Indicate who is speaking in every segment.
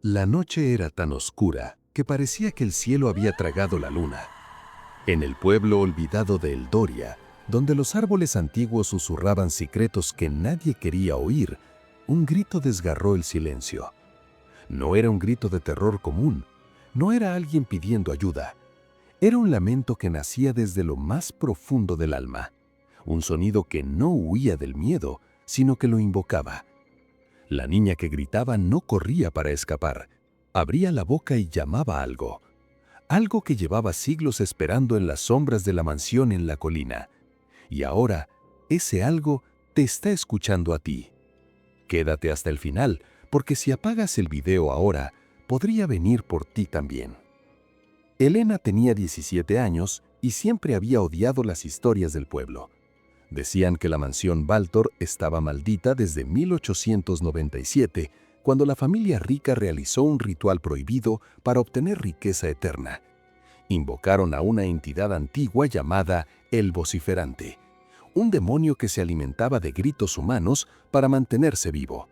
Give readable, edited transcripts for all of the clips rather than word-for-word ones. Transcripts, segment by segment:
Speaker 1: La noche era tan oscura que parecía que el cielo había tragado la luna. En el pueblo olvidado de Eldoria, donde los árboles antiguos susurraban secretos que nadie quería oír, un grito desgarró el silencio. No era un grito de terror común, no era alguien pidiendo ayuda. Era un lamento que nacía desde lo más profundo del alma, un sonido que no huía del miedo, sino que lo invocaba. La niña que gritaba no corría para escapar, abría la boca y llamaba algo. Algo que llevaba siglos esperando en las sombras de la mansión en la colina. Y ahora, ese algo te está escuchando a ti. Quédate hasta el final, porque si apagas el video ahora, podría venir por ti también. Elena tenía 17 años y siempre había odiado las historias del pueblo. Decían que la mansión Baltor estaba maldita desde 1897, cuando la familia rica realizó un ritual prohibido para obtener riqueza eterna. Invocaron a una entidad antigua llamada el Vociferante, un demonio que se alimentaba de gritos humanos para mantenerse vivo.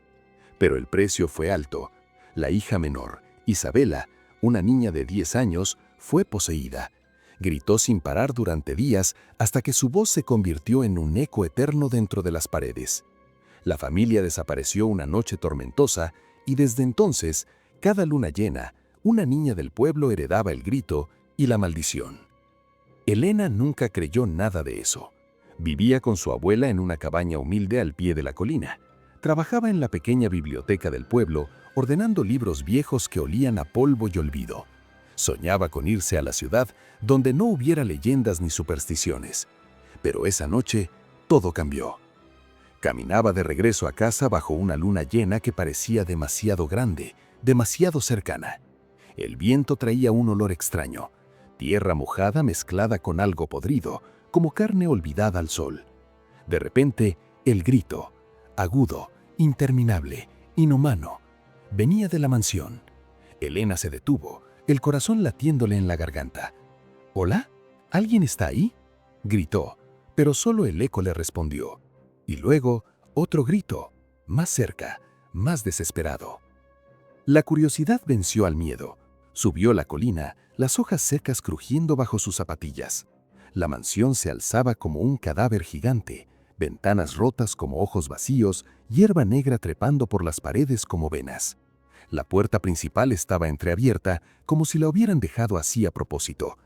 Speaker 1: Pero el precio fue alto. La hija menor, Isabela, una niña de 10 años, fue poseída. Gritó sin parar durante días hasta que su voz se convirtió en un eco eterno dentro de las paredes. La familia desapareció una noche tormentosa y desde entonces, cada luna llena, una niña del pueblo heredaba el grito y la maldición. Elena nunca creyó nada de eso. Vivía con su abuela en una cabaña humilde al pie de la colina. Trabajaba en la pequeña biblioteca del pueblo, ordenando libros viejos que olían a polvo y olvido. Soñaba con irse a la ciudad donde no hubiera leyendas ni supersticiones. Pero esa noche, todo cambió. Caminaba de regreso a casa bajo una luna llena que parecía demasiado grande, demasiado cercana. El viento traía un olor extraño, tierra mojada mezclada con algo podrido, como carne olvidada al sol. De repente, el grito, agudo, interminable, inhumano, venía de la mansión. Elena se detuvo, el corazón latiéndole en la garganta. ¿Hola? ¿Alguien está ahí?, gritó, pero solo el eco le respondió. Y luego, otro grito, más cerca, más desesperado. La curiosidad venció al miedo. Subió la colina, las hojas secas crujiendo bajo sus zapatillas. La mansión se alzaba como un cadáver gigante, ventanas rotas como ojos vacíos, hierba negra trepando por las paredes como venas. La puerta principal estaba entreabierta, como si la hubieran dejado así a propósito.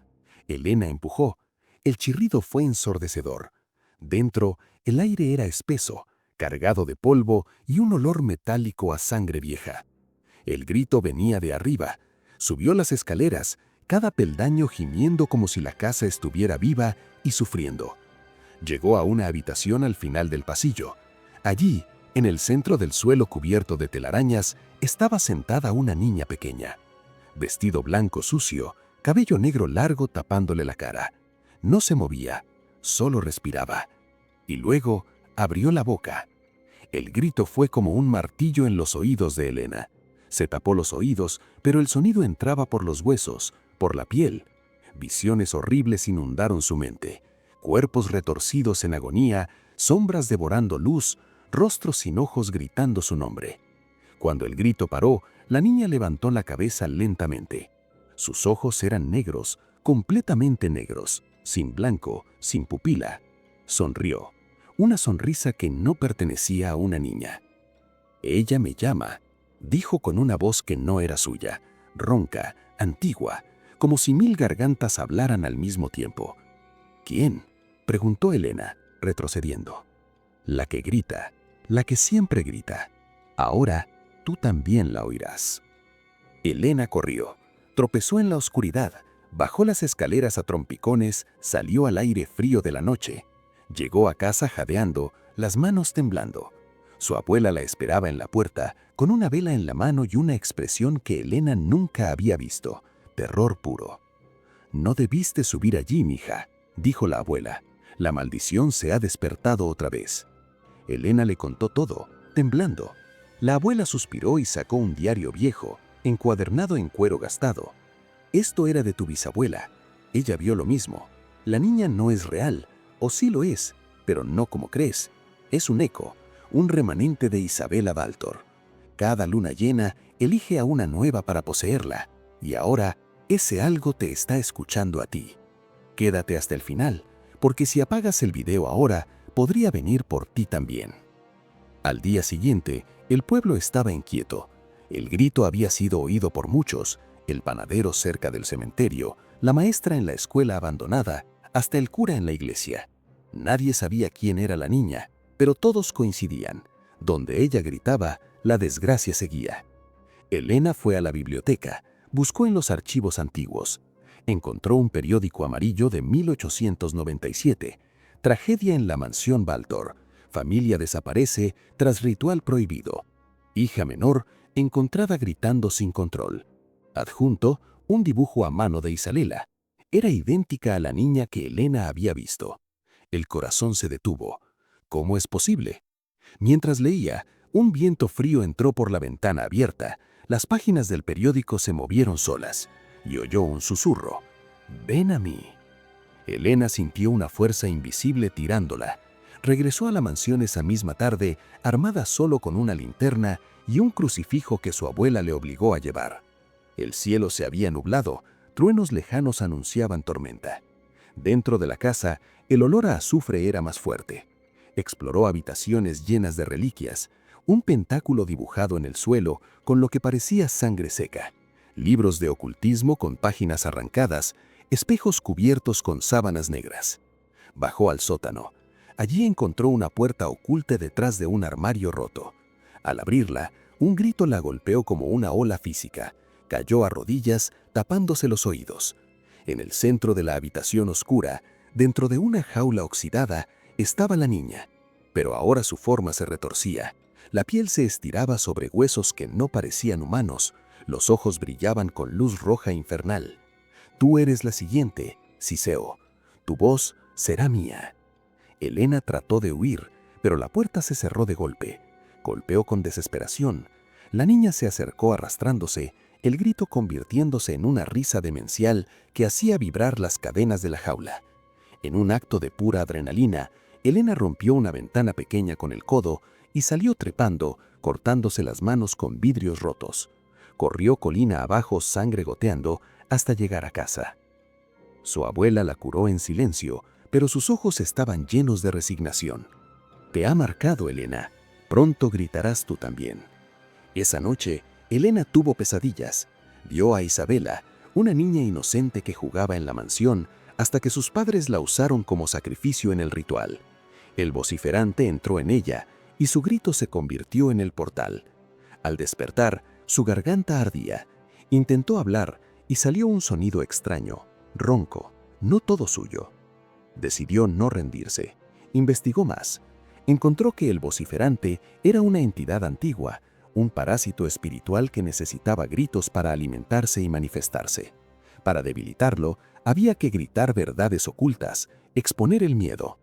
Speaker 1: Elena empujó. El chirrido fue ensordecedor. Dentro, el aire era espeso, cargado de polvo y un olor metálico a sangre vieja. El grito venía de arriba. Subió las escaleras, cada peldaño gimiendo como si la casa estuviera viva y sufriendo. Llegó a una habitación al final del pasillo. Allí, en el centro del suelo cubierto de telarañas, estaba sentada una niña pequeña. Vestido blanco sucio, cabello negro largo tapándole la cara. No se movía, solo respiraba. Y luego abrió la boca. El grito fue como un martillo en los oídos de Elena. Se tapó los oídos, pero el sonido entraba por los huesos, por la piel. Visiones horribles inundaron su mente. Cuerpos retorcidos en agonía, sombras devorando luz, rostros sin ojos gritando su nombre. Cuando el grito paró, la niña levantó la cabeza lentamente. Sus ojos eran negros, completamente negros, sin blanco, sin pupila. Sonrió, una sonrisa que no pertenecía a una niña. «Ella me llama», dijo con una voz que no era suya, ronca, antigua, como si 1000 gargantas hablaran al mismo tiempo. «¿Quién?», preguntó Elena, retrocediendo. «La que grita, la que siempre grita. Ahora tú también la oirás». Elena corrió, tropezó en la oscuridad, bajó las escaleras a trompicones, salió al aire frío de la noche. Llegó a casa jadeando, las manos temblando. Su abuela la esperaba en la puerta, con una vela en la mano y una expresión que Elena nunca había visto, terror puro. «No debiste subir allí, mija», dijo la abuela. «La maldición se ha despertado otra vez». Elena le contó todo, temblando. La abuela suspiró y sacó un diario viejo, encuadernado en cuero gastado. «Esto era de tu bisabuela. Ella vio lo mismo. La niña no es real, o sí lo es, pero no como crees. Es un eco, un remanente de Isabela Baltor.
Speaker 2: Cada luna llena elige a una nueva para poseerla, y ahora ese algo te está escuchando a ti. Quédate hasta el final, porque si apagas el video ahora, podría venir por ti también. Al día siguiente, el pueblo estaba inquieto. El grito había sido oído por muchos: el panadero cerca del cementerio, la maestra en la escuela abandonada, hasta el cura en la iglesia. Nadie sabía quién era la niña, pero todos coincidían: donde ella gritaba, la desgracia seguía. Elena fue a la biblioteca, buscó en los archivos antiguos. Encontró un periódico amarillo de 1897, tragedia en la mansión Baltor, familia desaparece tras ritual prohibido. Hija menor encontrada gritando sin control. Adjunto, un dibujo a mano de Isalela. Era idéntica a la niña que Elena había visto. El corazón se detuvo. ¿Cómo es posible? Mientras leía, un viento frío entró por la ventana abierta. Las páginas del periódico se movieron solas y oyó un susurro: «Ven a mí». Elena sintió una fuerza invisible tirándola. Regresó a la mansión esa misma tarde, armada solo con una linterna y un crucifijo que su abuela le obligó a llevar. El cielo se había nublado, truenos lejanos anunciaban tormenta. Dentro de la casa, el olor a azufre era más fuerte. Exploró habitaciones llenas de reliquias, un pentáculo dibujado en el suelo con lo que parecía sangre seca, libros de ocultismo con páginas arrancadas, espejos cubiertos con sábanas negras. Bajó al sótano. Allí encontró una puerta oculta detrás de un armario roto. Al abrirla, un grito la golpeó como una ola física. Cayó a rodillas, tapándose los oídos. En el centro de la habitación oscura, dentro de una jaula oxidada, estaba la niña. Pero ahora su forma se retorcía. La piel se estiraba sobre huesos que no parecían humanos. Los ojos brillaban con luz roja infernal. «Tú eres la siguiente, Ciseo. Tu voz será mía». Elena trató de huir, pero la puerta se cerró de golpe. Golpeó con desesperación. La niña se acercó arrastrándose, el grito convirtiéndose en una risa demencial que hacía vibrar las cadenas de la jaula. En un acto de pura adrenalina, Elena rompió una ventana pequeña con el codo y salió trepando, cortándose las manos con vidrios rotos. Corrió colina abajo, sangre goteando, hasta llegar a casa. Su abuela la curó en silencio, pero sus ojos estaban llenos de resignación. «Te ha marcado, Elena. Pronto gritarás tú también». Esa noche, Elena tuvo pesadillas. Vio a Isabela, una niña inocente que jugaba en la mansión, hasta que sus padres la usaron como sacrificio en el ritual. El vociferante entró en ella, y su grito se convirtió en el portal. Al despertar, su garganta ardía. Intentó hablar, y salió un sonido extraño, ronco, no todo suyo. Decidió no rendirse. Investigó más. Encontró que el vociferante era una entidad antigua, un parásito espiritual que necesitaba gritos para alimentarse y manifestarse. Para debilitarlo, había que gritar verdades ocultas, exponer el miedo.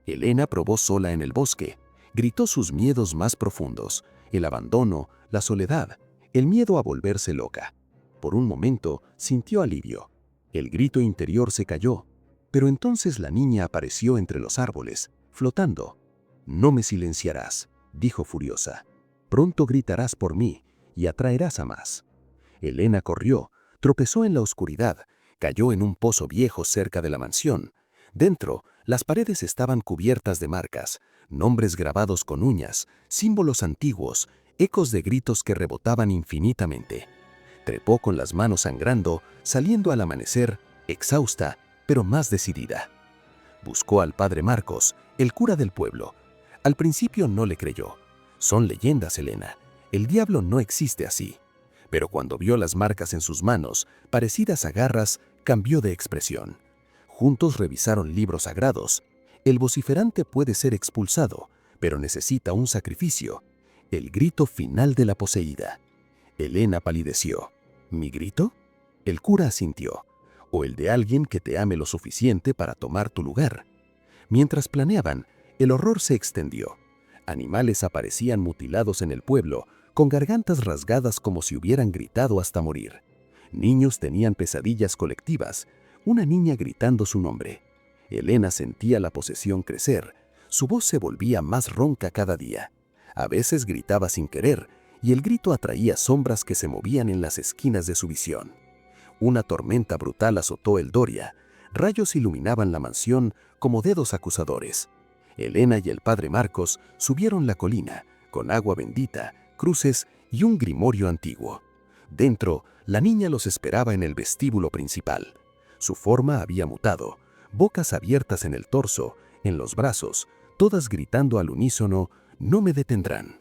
Speaker 2: Elena probó sola en el bosque. Gritó sus miedos más profundos: el abandono, la soledad, el miedo a volverse loca. Por un momento sintió alivio. El grito interior se cayó. Pero entonces la niña apareció entre los árboles, flotando. «No me silenciarás», dijo furiosa. «Pronto gritarás por mí y atraerás a más». Elena corrió, tropezó en la oscuridad, cayó en un pozo viejo cerca de la mansión. Dentro, las paredes estaban cubiertas de marcas, nombres grabados con uñas, símbolos antiguos, ecos de gritos que rebotaban infinitamente. Trepó con las manos sangrando, saliendo al amanecer, exhausta, pero más decidida. Buscó al padre Marcos, el cura del pueblo. Al principio no le creyó. «Son leyendas, Elena. El diablo no existe así». Pero cuando vio las marcas en sus manos, parecidas a garras, cambió de expresión. Juntos revisaron libros sagrados. El vociferante puede ser expulsado, pero necesita un sacrificio. El grito final de la poseída. Elena palideció. «¿Mi grito?» El cura asintió. «O el de alguien que te ame lo suficiente para tomar tu lugar». Mientras planeaban, el horror se extendió. Animales aparecían mutilados en el pueblo, con gargantas rasgadas como si hubieran gritado hasta morir. Niños tenían pesadillas colectivas, una niña gritando su nombre. Elena sentía la posesión crecer. Su voz se volvía más ronca cada día. A veces gritaba sin querer, y el grito atraía sombras que se movían en las esquinas de su visión. Una tormenta brutal azotó el Doria. Rayos iluminaban la mansión como dedos acusadores. Elena y el padre Marcos subieron la colina, con agua bendita, cruces y un grimorio antiguo. Dentro, la niña los esperaba en el vestíbulo principal. Su forma había mutado, bocas abiertas en el torso, en los brazos, todas gritando al unísono: «No me detendrán».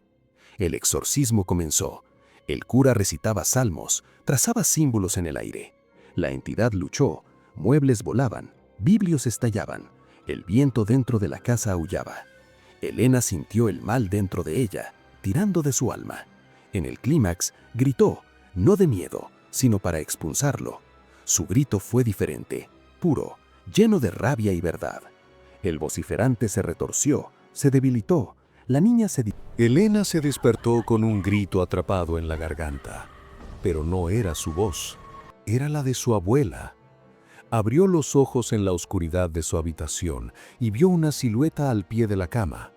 Speaker 2: El exorcismo comenzó. El cura recitaba salmos, trazaba símbolos en el aire. La entidad luchó, muebles volaban, biblios estallaban, el viento dentro de la casa aullaba. Elena sintió el mal dentro de ella, tirando de su alma. En el clímax, gritó, no de miedo, sino para expulsarlo. Su grito fue diferente, puro, lleno de rabia y verdad. El vociferante se retorció, se debilitó. La niña
Speaker 1: Elena se despertó con un grito atrapado en la garganta. Pero no era su voz, era la de su abuela. Abrió los ojos en la oscuridad de su habitación y vio una silueta al pie de la cama.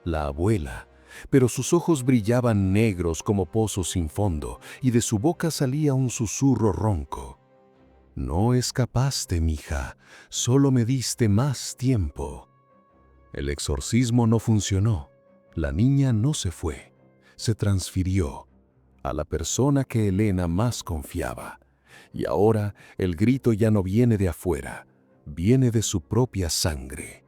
Speaker 1: La abuela, pero sus ojos brillaban negros como pozos sin fondo y de su boca salía un susurro ronco. «No escapaste, mija, solo me diste más tiempo». El exorcismo no funcionó. La niña no se fue, se transfirió a la persona que Elena más confiaba. Y ahora el grito ya no viene de afuera, viene de su propia sangre.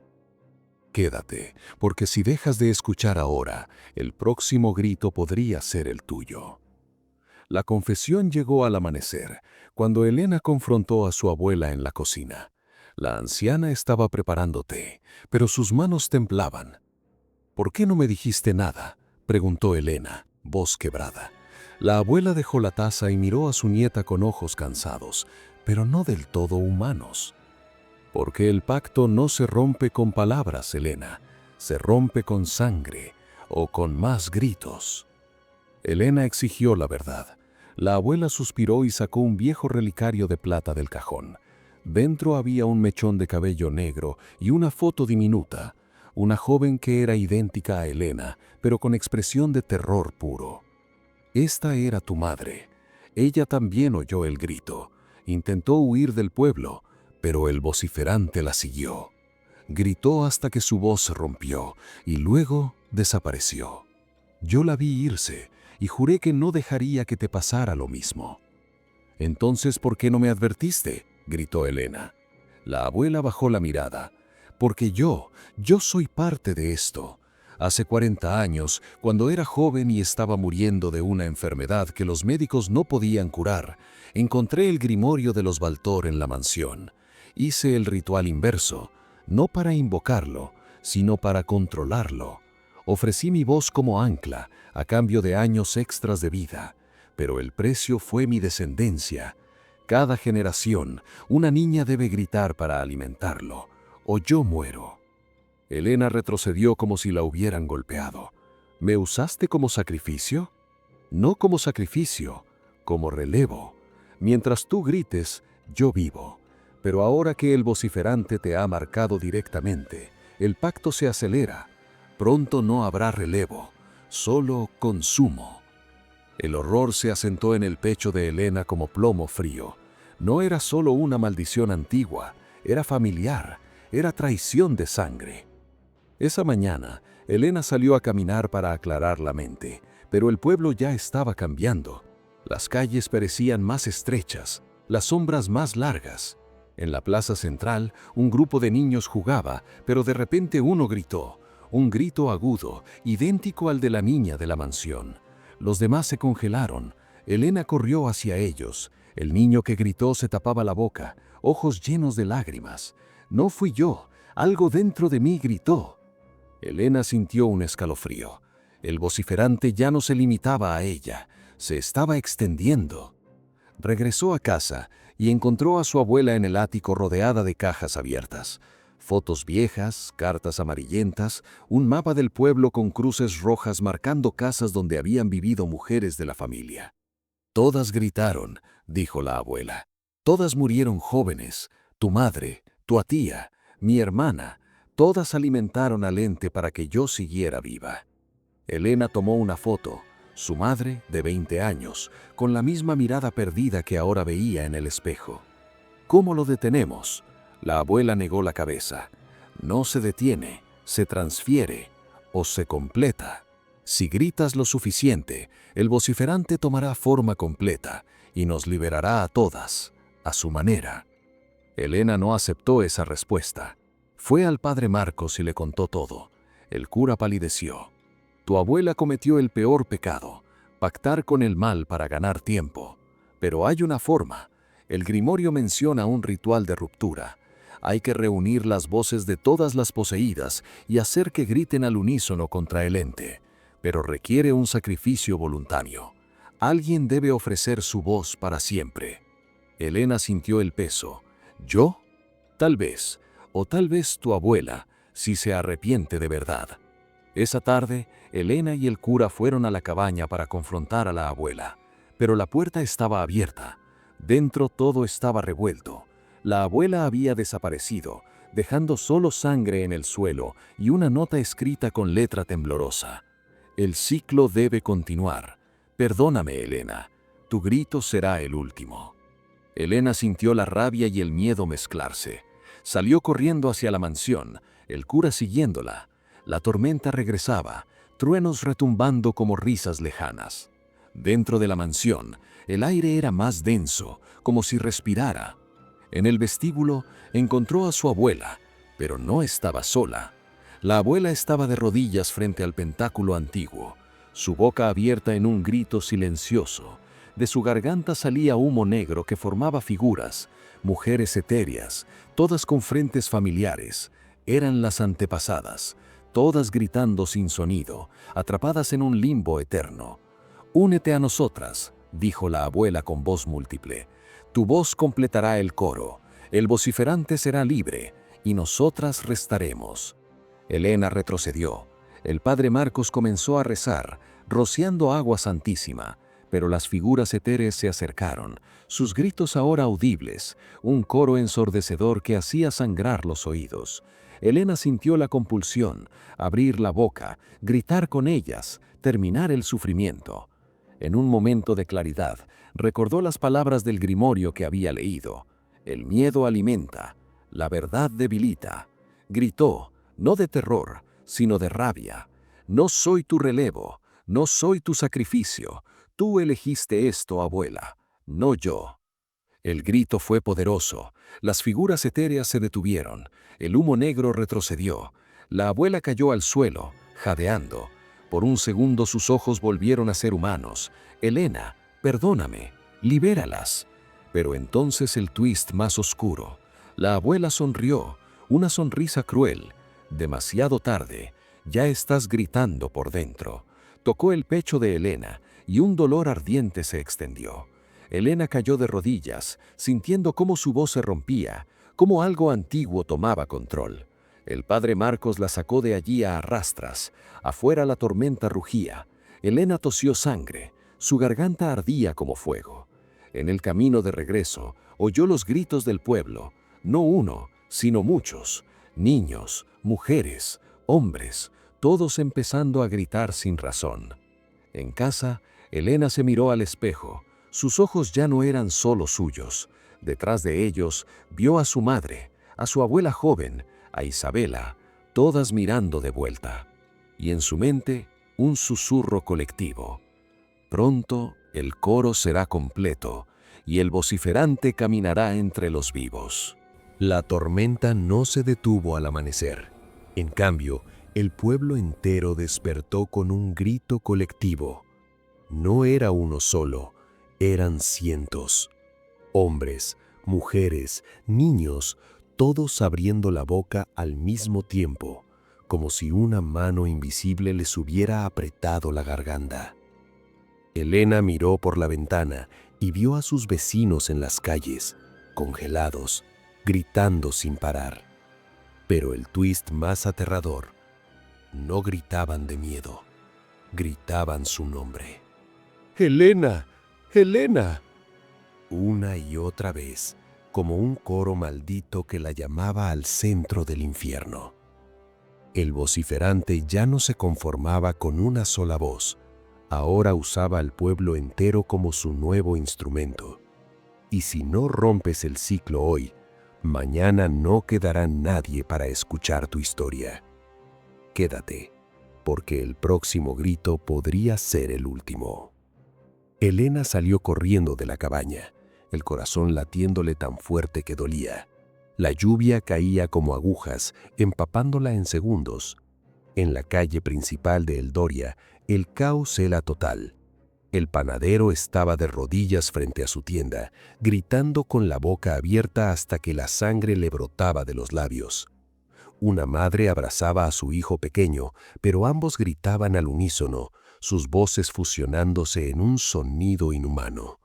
Speaker 1: Quédate, porque si dejas de escuchar ahora, el próximo grito podría ser el tuyo. La confesión llegó al amanecer, cuando Elena confrontó a su abuela en la cocina. La anciana estaba preparando té, pero sus manos temblaban. «¿Por qué no me dijiste nada?», preguntó Elena, voz quebrada. La abuela dejó la taza y miró a su nieta con ojos cansados, pero no del todo humanos. «Porque el pacto no se rompe con palabras, Elena, se rompe con sangre o con más gritos». Elena exigió la verdad. La abuela suspiró y sacó un viejo relicario de plata del cajón. Dentro había un mechón de cabello negro y una foto diminuta. Una joven que era idéntica a Elena, pero con expresión de terror puro. «Esta era tu madre. Ella también oyó el grito. Intentó huir del pueblo, pero el vociferante la siguió. Gritó hasta que su voz se rompió y luego desapareció. Yo la vi irse y juré que no dejaría que te pasara lo mismo». «Entonces, ¿por qué no me advertiste?», gritó Elena. La abuela bajó la mirada. «Porque yo soy parte de esto. Hace 40 años, cuando era joven y estaba muriendo de una enfermedad que los médicos no podían curar, encontré el grimorio de los Valtor en la mansión. Hice el ritual inverso, no para invocarlo, sino para controlarlo. Ofrecí mi voz como ancla, a cambio de años extras de vida, pero el precio fue mi descendencia. Cada generación, una niña debe gritar para alimentarlo, o yo muero». Elena retrocedió como si la hubieran golpeado. «¿Me usaste como sacrificio?». «No como sacrificio, como relevo. Mientras tú grites, yo vivo. Pero ahora que el vociferante te ha marcado directamente, el pacto se acelera. Pronto no habrá relevo, solo consumo». El horror se asentó en el pecho de Elena como plomo frío. No era solo una maldición antigua, era familiar, era traición de sangre. Esa mañana, Elena salió a caminar para aclarar la mente, pero el pueblo ya estaba cambiando. Las calles parecían más estrechas, las sombras más largas. En la plaza central, un grupo de niños jugaba, pero de repente uno gritó, un grito agudo, idéntico al de la niña de la mansión. Los demás se congelaron. Elena corrió hacia ellos. El niño que gritó se tapaba la boca, ojos llenos de lágrimas. «No fui yo, algo dentro de mí gritó». Elena sintió un escalofrío. El vociferante ya no se limitaba a ella, se estaba extendiendo. Regresó a casa y encontró a su abuela en el ático rodeada de cajas abiertas. Fotos viejas, cartas amarillentas, un mapa del pueblo con cruces rojas marcando casas donde habían vivido mujeres de la familia. «Todas gritaron», dijo la abuela. «Todas murieron jóvenes. Tu madre, tu tía, mi hermana, todas alimentaron al ente para que yo siguiera viva». Elena tomó una foto.
Speaker 2: Su madre, de 20 años, con la misma mirada perdida que ahora veía en el espejo. ¿Cómo lo detenemos? La abuela negó la cabeza. No se detiene, se transfiere o se completa. Si gritas lo suficiente, el vociferante tomará forma completa y nos liberará a todas, a su manera. Elena no aceptó esa respuesta. Fue al padre Marcos y le contó todo. El cura palideció. Tu abuela cometió el peor pecado, pactar con el mal para ganar tiempo. Pero hay una forma. El grimorio menciona un ritual de ruptura. Hay que reunir las voces de todas las poseídas y hacer que griten al unísono contra el ente. Pero requiere un sacrificio voluntario. Alguien debe ofrecer su voz para siempre. Elena sintió el peso. ¿Yo? Tal vez, o tal vez tu abuela, si se arrepiente de verdad. Esa tarde, Elena y el cura fueron a la cabaña para confrontar a la abuela, pero la puerta estaba abierta. Dentro todo estaba revuelto. La abuela había desaparecido, dejando solo sangre en el suelo y una nota escrita con letra temblorosa. El ciclo debe continuar. Perdóname, Elena. Tu grito será el último. Elena sintió la rabia y el miedo mezclarse. Salió corriendo hacia la mansión, el cura siguiéndola. La tormenta regresaba, truenos retumbando como risas lejanas. Dentro de la mansión, el aire era más denso, como si respirara. En el vestíbulo encontró a su abuela, pero no estaba sola. La abuela estaba de rodillas frente al pentáculo antiguo, su boca abierta en un grito silencioso. De su garganta salía humo negro que formaba figuras, mujeres etéreas, todas con frentes familiares. Eran las antepasadas, todas gritando sin sonido, atrapadas en un limbo eterno. «Únete a nosotras», dijo la abuela con voz múltiple. «Tu voz completará el coro, el vociferante será libre, y nosotras restaremos». Elena retrocedió. El padre Marcos comenzó a rezar, rociando agua santísima, pero las figuras etéreas se acercaron, sus gritos ahora audibles, un coro ensordecedor que hacía sangrar los oídos. Elena sintió la compulsión, abrir la boca, gritar con ellas, terminar el sufrimiento. En un momento de claridad, recordó las palabras del grimorio que había leído. El miedo alimenta, la verdad debilita. Gritó, no de terror, sino de rabia. No soy tu relevo, no soy tu sacrificio. Tú elegiste esto, abuela, no yo. El grito fue poderoso. Las figuras etéreas se detuvieron. El humo negro retrocedió. La abuela cayó al suelo, jadeando. Por un segundo sus ojos volvieron a ser humanos. Elena, perdóname, libéralas. Pero entonces el twist más oscuro. La abuela sonrió, una sonrisa cruel. Demasiado tarde, ya estás gritando por dentro. Tocó el pecho de Elena y un dolor ardiente se extendió. Elena cayó de rodillas, sintiendo cómo su voz se rompía, cómo algo antiguo tomaba control. El padre Marcos la sacó de allí a arrastras. Afuera la tormenta rugía. Elena tosió sangre. Su garganta ardía como fuego. En el camino de regreso, oyó los gritos del pueblo. No uno, sino muchos. Niños, mujeres, hombres, todos empezando a gritar sin razón. En casa, Elena se miró al espejo. Sus ojos ya no eran solo suyos. Detrás de ellos, vio a su madre, a su abuela joven, a Isabela, todas mirando de vuelta. Y en su mente, un susurro colectivo. Pronto, el coro será completo, y el vociferante caminará entre los vivos.
Speaker 1: La tormenta no se detuvo al amanecer. En cambio, el pueblo entero despertó con un grito colectivo. No era uno solo, eran cientos. Hombres, mujeres, niños, todos abriendo la boca al mismo tiempo, como si una mano invisible les hubiera apretado la garganta. Elena miró por la ventana y vio a sus vecinos en las calles, congelados, gritando sin parar. Pero el twist más aterrador, no gritaban de miedo, gritaban su nombre. ¡Helena! ¡Helena! Una y otra vez, como un coro maldito que la llamaba al centro del infierno. El vociferante ya no se conformaba con una sola voz. Ahora usaba al pueblo entero como su nuevo instrumento. Y si no rompes el ciclo hoy, mañana no quedará nadie para escuchar tu historia. Quédate, porque el próximo grito podría ser el último. Elena salió corriendo de la cabaña, el corazón latiéndole tan fuerte que dolía. La lluvia caía como agujas, empapándola en segundos. En la calle principal de Eldoria, el caos era total. El panadero estaba de rodillas frente a su tienda, gritando con la boca abierta hasta que la sangre le brotaba de los labios. Una madre abrazaba a su hijo pequeño, pero ambos gritaban al unísono, sus voces fusionándose en un sonido inhumano.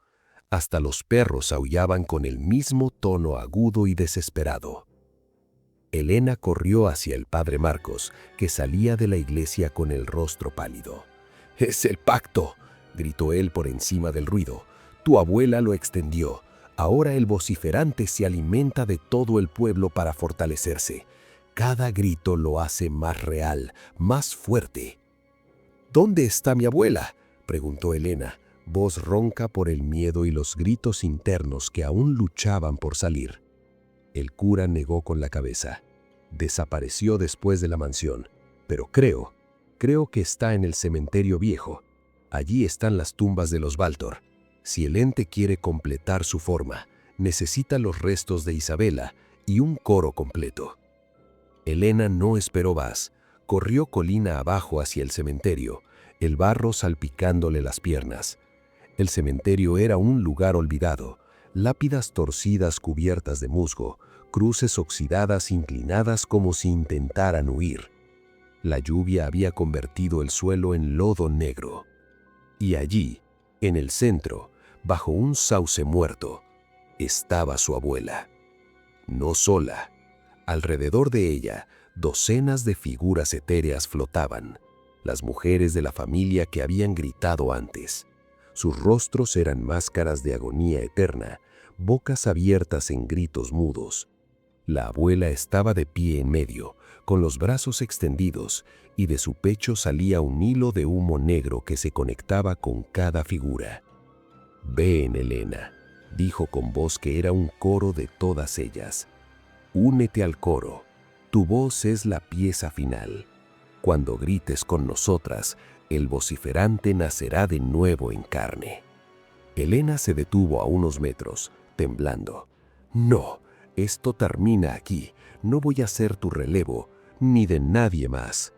Speaker 1: Hasta los perros aullaban con el mismo tono agudo y desesperado. Elena corrió hacia el padre Marcos, que salía de la iglesia con el rostro pálido. «¡Es el pacto!», gritó él por encima del ruido. «Tu abuela lo extendió. Ahora el vociferante se alimenta de todo el pueblo para fortalecerse. Cada grito lo hace más real, más fuerte». «¿Dónde está mi abuela?», preguntó Elena, voz ronca por el miedo y los gritos internos que aún luchaban por salir. El cura negó con la cabeza. «Desapareció después de la mansión, pero creo que está en el cementerio viejo. Allí están las tumbas de los Baltor. Si el ente quiere completar su forma, necesita los restos de Isabela y un coro completo». Elena no esperó más. Corrió colina abajo hacia el cementerio, el barro salpicándole las piernas. El cementerio era un lugar olvidado, lápidas torcidas cubiertas de musgo, cruces oxidadas inclinadas como si intentaran huir. La lluvia había convertido el suelo en lodo negro. Y allí, en el centro, bajo un sauce muerto, estaba su abuela. No sola. Alrededor de ella, docenas de figuras etéreas flotaban, las mujeres de la familia que habían gritado antes. Sus rostros eran máscaras de agonía eterna, bocas abiertas en gritos mudos. La abuela estaba de pie en medio, con los brazos extendidos, y de su pecho salía un hilo de humo negro que se conectaba con cada figura. «Ven, Elena», dijo con voz que era un coro de todas ellas. «Únete al coro. Tu voz es la pieza final. Cuando grites con nosotras, el vociferante nacerá de nuevo en carne». Elena se detuvo a unos metros, temblando. «No, esto termina aquí. No voy a ser tu relevo, ni de nadie más».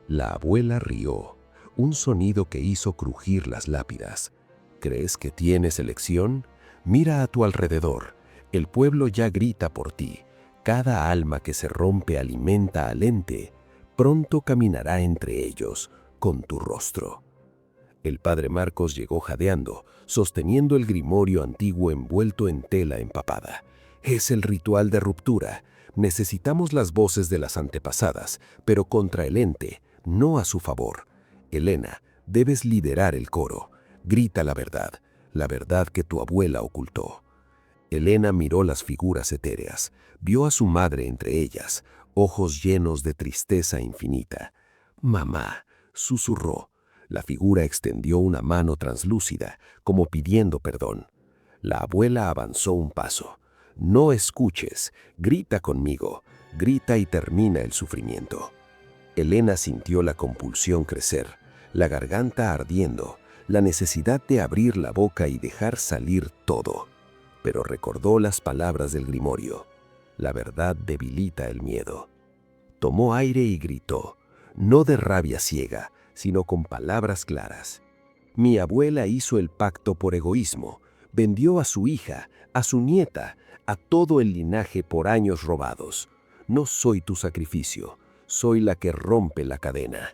Speaker 1: La abuela rió, un sonido que hizo crujir las lápidas. «¿Crees que tienes elección? Mira a tu alrededor. El pueblo ya grita por ti. Cada alma que se rompe alimenta al ente. Pronto caminará entre ellos, con tu rostro». El padre Marcos llegó jadeando, sosteniendo el grimorio antiguo envuelto en tela empapada. «Es el ritual de ruptura. Necesitamos las voces de las antepasadas, pero contra el ente, no a su favor. Elena, debes liderar el coro. Grita la verdad que tu abuela ocultó». Elena miró las figuras etéreas, vio a su madre entre ellas, ojos llenos de tristeza infinita. «Mamá», susurró. La figura extendió una mano translúcida, como pidiendo perdón. La abuela avanzó un paso. «No escuches, grita conmigo, grita y termina el sufrimiento». Elena sintió la compulsión crecer, la garganta ardiendo, la necesidad de abrir la boca y dejar salir todo. Pero recordó las palabras del grimorio. La verdad debilita el miedo. Tomó aire y gritó, no de rabia ciega, sino con palabras claras. «Mi abuela hizo el pacto por egoísmo, vendió a su hija, a su nieta, a todo el linaje por años robados. No soy tu sacrificio, soy la que rompe la cadena».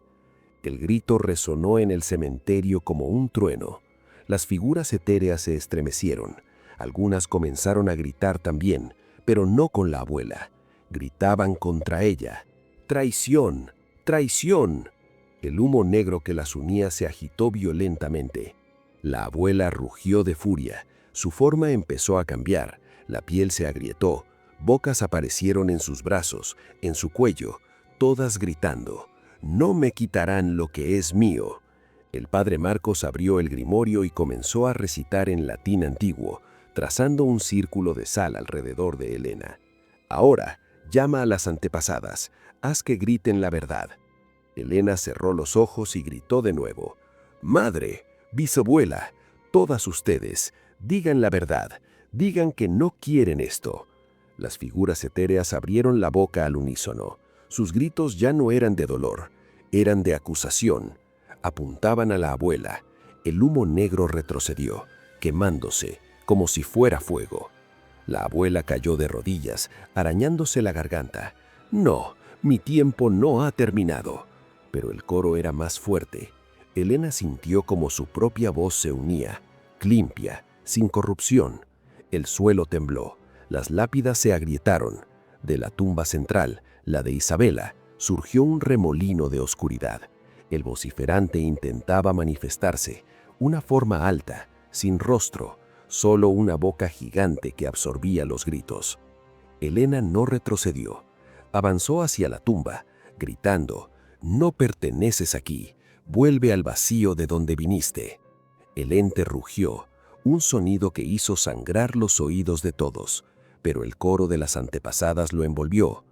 Speaker 1: El grito resonó en el cementerio como un trueno. Las figuras etéreas se estremecieron. Algunas comenzaron a gritar también, pero no con la abuela. Gritaban contra ella. «¡Traición! ¡Traición!». El humo negro que las unía se agitó violentamente. La abuela rugió de furia. Su forma empezó a cambiar. La piel se agrietó. Bocas aparecieron en sus brazos, en su cuello, todas gritando: «No me quitarán lo que es mío».
Speaker 3: El padre Marcos abrió el grimorio y comenzó a recitar en latín antiguo, trazando un círculo de sal alrededor de Elena. Ahora, llama a las antepasadas, haz que griten la verdad. Elena cerró los ojos y gritó de nuevo: «Madre, bisabuela, todas ustedes, digan la verdad, digan que no quieren esto». Las figuras etéreas abrieron la boca al unísono. Sus gritos ya no eran de dolor, eran de acusación. Apuntaban a la abuela. El humo negro retrocedió, quemándose, como si fuera fuego. La abuela cayó de rodillas, arañándose la garganta. «No, mi tiempo no ha terminado». Pero el coro era más fuerte. Elena sintió como su propia voz se unía, limpia, sin corrupción. El suelo tembló, las lápidas se agrietaron. De la tumba central, la de Isabela, surgió un remolino de oscuridad. El vociferante intentaba manifestarse, una forma alta, sin rostro, solo una boca gigante que absorbía los gritos. Elena no retrocedió. Avanzó hacia la tumba, gritando: «No perteneces aquí, vuelve al vacío de donde viniste». El ente rugió, un sonido que hizo sangrar los oídos de todos, pero el coro de las antepasadas lo envolvió.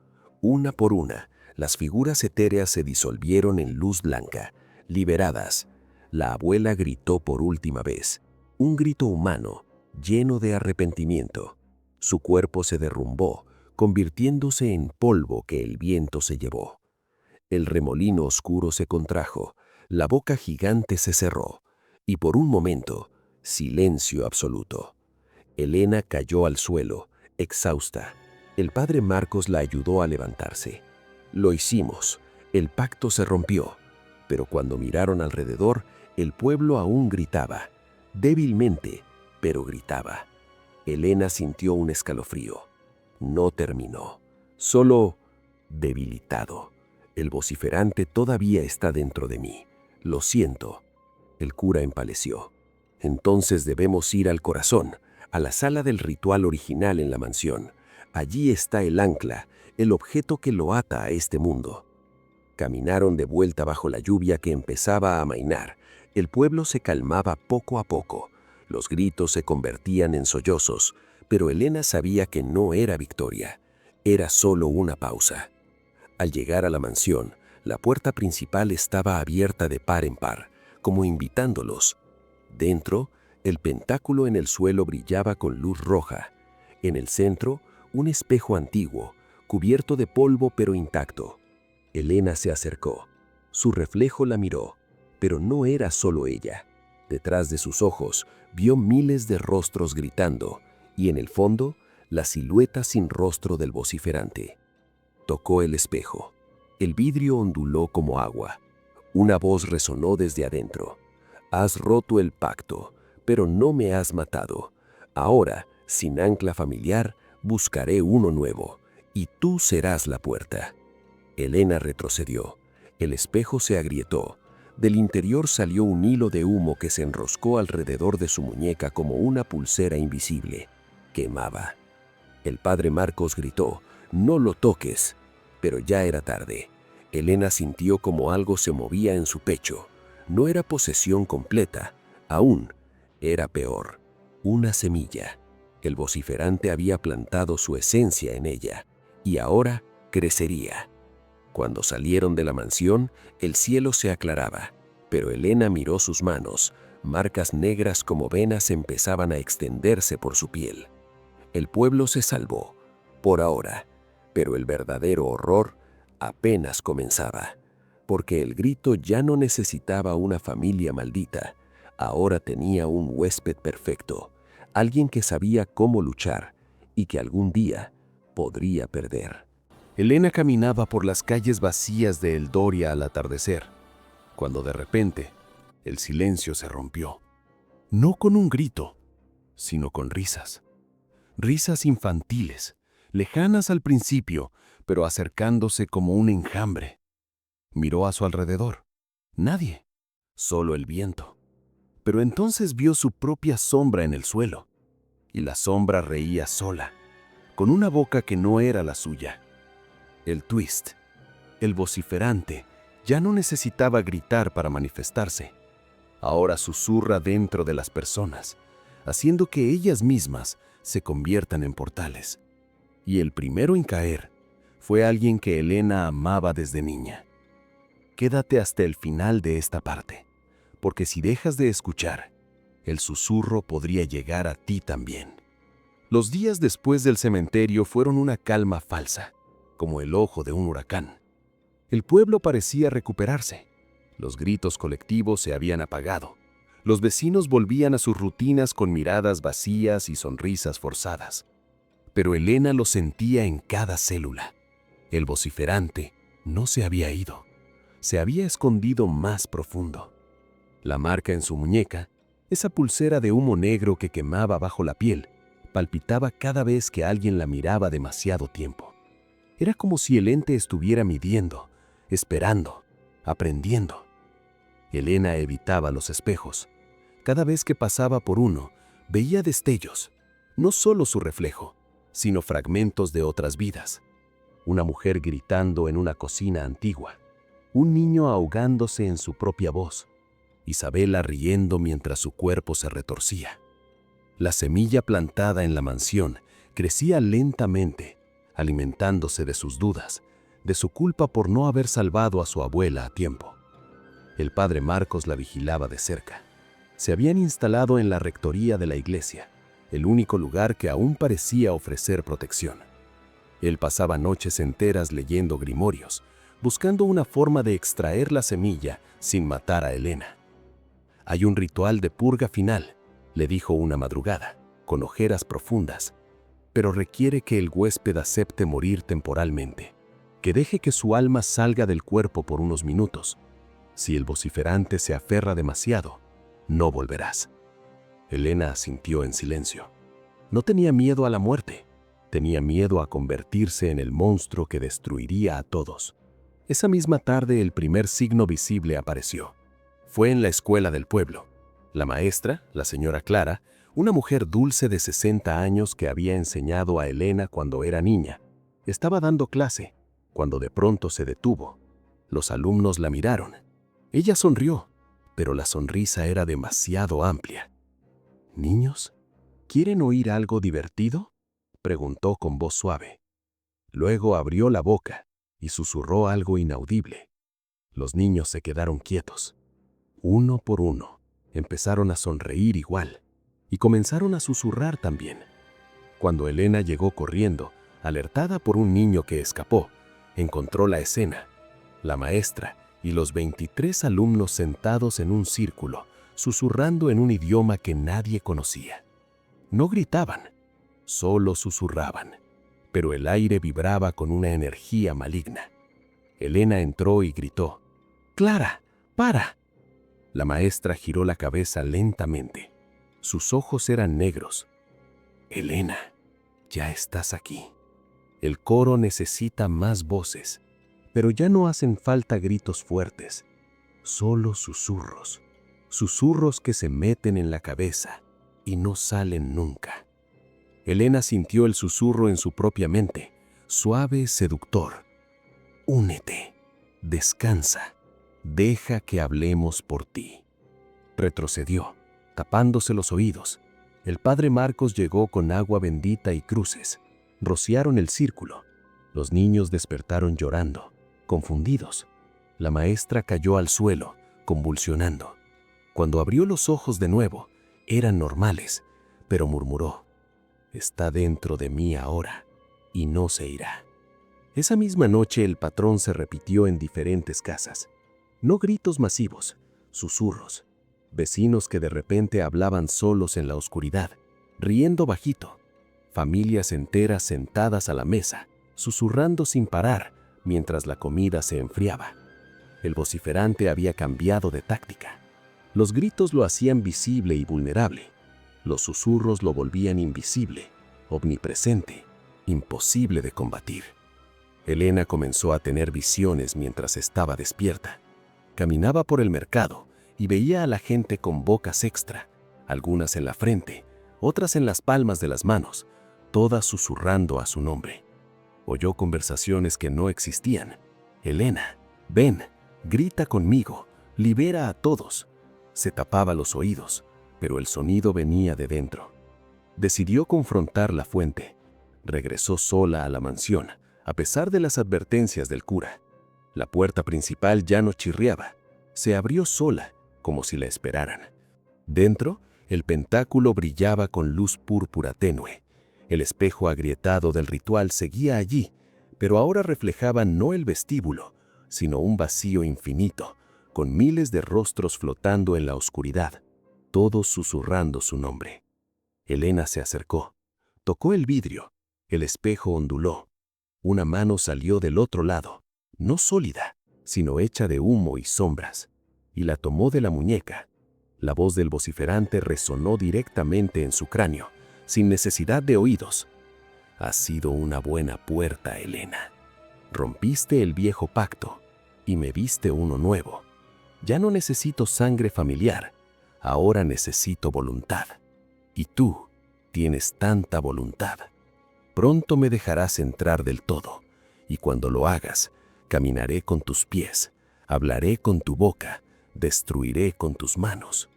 Speaker 3: Una por una, las figuras etéreas se disolvieron en luz blanca, liberadas. La abuela gritó por última vez, un grito humano, lleno de arrepentimiento. Su cuerpo se derrumbó, convirtiéndose en polvo que el viento se llevó. El remolino oscuro se contrajo, la boca gigante se cerró, y por un momento, silencio absoluto. Elena cayó al suelo, exhausta. El padre Marcos la ayudó a levantarse. Lo hicimos, el pacto se rompió, pero cuando miraron alrededor, el pueblo aún gritaba, débilmente, pero gritaba. Elena sintió un escalofrío. No terminó, solo debilitado. El vociferante todavía está dentro de mí. Lo siento. El cura empalideció. Entonces debemos ir al corazón, a la sala del ritual original en la mansión. Allí está el ancla, el objeto que lo ata a este mundo. Caminaron de vuelta bajo la lluvia que empezaba a amainar. El pueblo se calmaba poco a poco. Los gritos se convertían en sollozos, pero Elena sabía que no era victoria. Era solo una pausa. Al llegar a la mansión, la puerta principal estaba abierta de par en par, como invitándolos. Dentro, el pentáculo en el suelo brillaba con luz roja. En el centro, un espejo antiguo, cubierto de polvo pero intacto. Elena se acercó. Su reflejo la miró, pero no era solo ella. Detrás de sus ojos, vio miles de rostros gritando, y en el fondo, la silueta sin rostro del vociferante. Tocó el espejo. El vidrio onduló como agua. Una voz resonó desde adentro. «Has roto el pacto, pero no me has matado. Ahora, sin ancla familiar, buscaré uno nuevo, y tú serás la puerta». Elena retrocedió. El espejo se agrietó. Del interior salió un hilo de humo que se enroscó alrededor de su muñeca como una pulsera invisible. Quemaba. El padre Marcos gritó: «No lo toques». Pero ya era tarde. Elena sintió como algo se movía en su pecho. No era posesión completa. Aún era peor. Una semilla. El vociferante había plantado su esencia en ella, y ahora crecería. Cuando salieron de la mansión, el cielo se aclaraba, pero Elena miró sus manos. Marcas negras como venas empezaban a extenderse por su piel. El pueblo se salvó, por ahora, pero el verdadero horror apenas comenzaba, porque el grito ya no necesitaba una familia maldita. Ahora tenía un huésped perfecto, alguien que sabía cómo luchar y que algún día podría perder.
Speaker 1: Elena caminaba por las calles vacías de El Doria al atardecer, cuando de repente el silencio se rompió. No con un grito, sino con risas. Risas infantiles, lejanas al principio, pero acercándose como un enjambre. Miró a su alrededor. Nadie, solo el viento. Pero entonces vio su propia sombra en el suelo, y la sombra reía sola, con una boca que no era la suya. El twist, el vociferante, ya no necesitaba gritar para manifestarse.
Speaker 2: Ahora susurra dentro de las personas, haciendo que ellas mismas se conviertan en portales. Y el primero en caer fue alguien que Elena amaba desde niña. Quédate hasta el final de esta parte, porque si dejas de escuchar, el susurro podría llegar a ti también. Los días después del cementerio fueron una calma falsa, como el ojo de un huracán. El pueblo parecía recuperarse. Los gritos colectivos se habían apagado. Los vecinos volvían a sus rutinas con miradas vacías y sonrisas forzadas. Pero Elena lo sentía en cada célula. El vociferante no se había ido. Se había escondido más profundo. La marca en su muñeca, esa pulsera de humo negro que quemaba bajo la piel, palpitaba cada vez que alguien la miraba demasiado tiempo. Era como si el ente estuviera midiendo, esperando, aprendiendo. Elena evitaba los espejos. Cada vez que pasaba por uno, veía destellos, no solo su reflejo, sino fragmentos de otras vidas. Una mujer gritando en una cocina antigua, un niño ahogándose en su propia voz, Isabela riendo mientras su cuerpo se retorcía. La semilla plantada en la mansión crecía lentamente, alimentándose de sus dudas, de su culpa por no haber salvado a su abuela a tiempo. El padre Marcos la vigilaba de cerca. Se habían instalado en la rectoría de la iglesia, el único lugar que aún parecía ofrecer protección. Él pasaba noches enteras leyendo grimorios, buscando una forma de extraer la semilla sin matar a Elena. «Hay un ritual de purga final», le dijo una madrugada, con ojeras profundas, «pero requiere que el huésped acepte morir temporalmente, que deje que su alma salga del cuerpo por unos minutos. Si el vociferante se aferra demasiado, no volverás». Elena asintió en silencio. No tenía miedo a la muerte, tenía miedo a convertirse en el monstruo que destruiría a todos. Esa misma tarde el primer signo visible apareció. Fue en la escuela del pueblo. La maestra, la señora Clara, una mujer dulce de 60 años que había enseñado a Elena cuando era niña, estaba dando clase, cuando de pronto se detuvo. Los alumnos la miraron. Ella sonrió, pero la sonrisa era demasiado amplia. «¿Niños? ¿Quieren oír algo divertido?», preguntó con voz suave. Luego abrió la boca y susurró algo inaudible. Los niños se quedaron quietos. Uno por uno, empezaron a sonreír igual y comenzaron a susurrar también. Cuando Elena llegó corriendo, alertada por un niño que escapó, encontró la escena. La maestra y los 23 alumnos sentados en un círculo, susurrando en un idioma que nadie conocía. No gritaban, solo susurraban, pero el aire vibraba con una energía maligna. Elena entró y gritó: «¡Clara, para!». La maestra giró la cabeza lentamente. Sus ojos eran negros. «Elena, ya estás aquí. El coro necesita más voces, pero ya no hacen falta gritos fuertes, solo susurros. Susurros que se meten en la cabeza y no salen nunca». Elena sintió el susurro en su propia mente, suave, seductor. «Únete, descansa, deja que hablemos por ti». Retrocedió, tapándose los oídos. El padre Marcos llegó con agua bendita y cruces. Rociaron el círculo. Los niños despertaron llorando, confundidos. La maestra cayó al suelo, convulsionando. Cuando abrió los ojos de nuevo, eran normales, pero murmuró: «Está dentro de mí ahora y no se irá». Esa misma noche el patrón se repitió en diferentes casas. No gritos masivos, susurros. Vecinos que de repente hablaban solos en la oscuridad, riendo bajito. Familias enteras sentadas a la mesa, susurrando sin parar mientras la comida se enfriaba. El vociferante había cambiado de táctica. Los gritos lo hacían visible y vulnerable. Los susurros lo volvían invisible, omnipresente, imposible de combatir. Elena comenzó a tener visiones mientras estaba despierta. Caminaba por el mercado y veía a la gente con bocas extra, algunas en la frente, otras en las palmas de las manos, todas susurrando a su nombre. Oyó conversaciones que no existían. «Elena, ven, grita conmigo, libera a todos». Se tapaba los oídos, pero el sonido venía de dentro. Decidió confrontar la fuente. Regresó sola a la mansión, a pesar de las advertencias del cura. La puerta principal ya no chirriaba. Se abrió sola, como si la esperaran. Dentro, el pentáculo brillaba con luz púrpura tenue. El espejo agrietado del ritual seguía allí, pero ahora reflejaba no el vestíbulo, sino un vacío infinito, con miles de rostros flotando en la oscuridad, todos susurrando su nombre. Elena se acercó, tocó el vidrio, el espejo onduló. Una mano salió del otro lado, no sólida, sino hecha de humo y sombras, y la tomó de la muñeca. La voz del vociferante resonó directamente en su cráneo, sin necesidad de oídos. «Has sido una buena puerta, Elena. Rompiste el viejo pacto y me viste uno nuevo. Ya no necesito sangre familiar, ahora necesito voluntad. Y tú tienes tanta voluntad. Pronto me dejarás entrar del todo, y cuando lo hagas, caminaré con tus pies, hablaré con tu boca, destruiré con tus manos».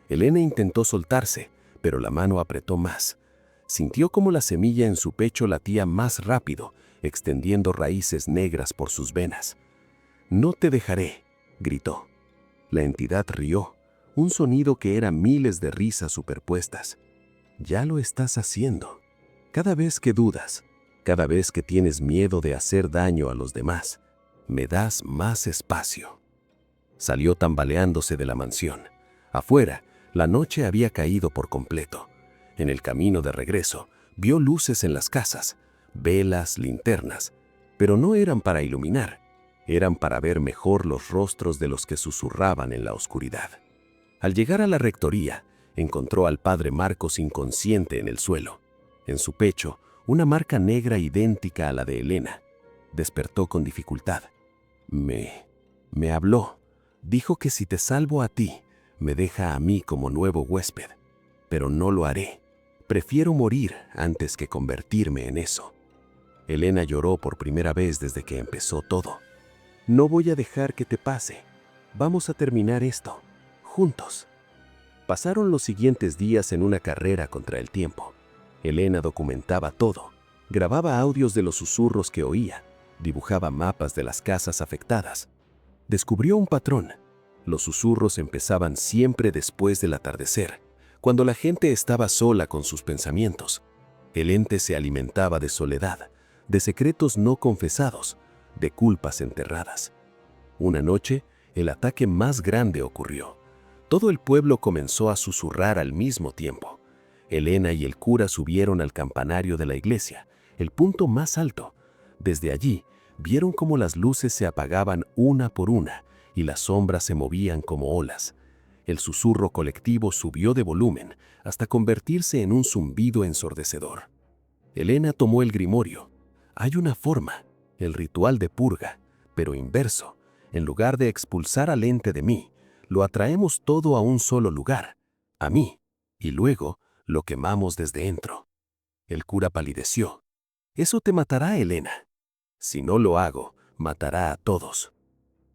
Speaker 2: Elena intentó soltarse, pero la mano apretó más. Sintió como la semilla en su pecho latía más rápido, extendiendo raíces negras por sus venas. «No te dejaré», gritó. La entidad rió, un sonido que era miles de risas superpuestas. «Ya lo estás haciendo. Cada vez que dudas, cada vez que tienes miedo de hacer daño a los demás, me das más espacio». Salió tambaleándose de la mansión. Afuera, la noche había caído por completo. En el camino de regreso, vio luces en las casas, velas, linternas, pero no eran para iluminar, eran para ver mejor los rostros de los que susurraban en la oscuridad. Al llegar a la rectoría, encontró al padre Marcos inconsciente en el suelo. En su pecho, una marca negra idéntica a la de Elena. Despertó con dificultad. Me habló. Dijo que si te salvo a ti, me deja a mí como nuevo huésped. Pero no lo haré. Prefiero morir antes que convertirme en eso. Elena lloró por primera vez desde que empezó todo. «No voy a dejar que te pase. Vamos a terminar esto, juntos». Pasaron los siguientes días en una carrera contra el tiempo. Elena documentaba todo, grababa audios de los susurros que oía, dibujaba mapas de las casas afectadas. Descubrió un patrón. Los susurros empezaban siempre después del atardecer, cuando la gente estaba sola con sus pensamientos. El ente se alimentaba de soledad, de secretos no confesados, de culpas enterradas. Una noche, el ataque más grande ocurrió. Todo el pueblo comenzó a susurrar al mismo tiempo. Elena y el cura subieron al campanario de la iglesia, el punto más alto. Desde allí, vieron cómo las luces se apagaban una por una y las sombras se movían como olas. El susurro colectivo subió de volumen hasta convertirse en un zumbido ensordecedor. Elena tomó el grimorio. Hay una forma, el ritual de purga, pero inverso. En lugar de expulsar al ente de mí, lo atraemos todo a un solo lugar, a mí, y luego lo quemamos desde dentro. El cura palideció. «Eso te matará, Elena. Si no lo hago, matará a todos».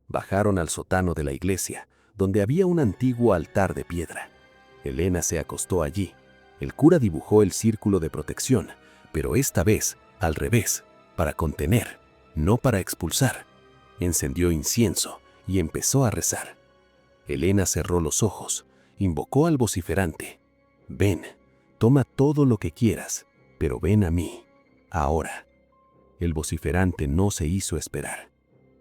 Speaker 2: Bajaron al sótano de la iglesia, donde había un antiguo altar de piedra. Elena se acostó allí. El cura dibujó el círculo de protección, pero esta vez, al revés, para contener, no para expulsar. Encendió incienso y empezó a rezar. Elena cerró los ojos, invocó al vociferante. «Ven, toma todo lo que quieras, pero ven a mí, ahora». El vociferante no se hizo esperar.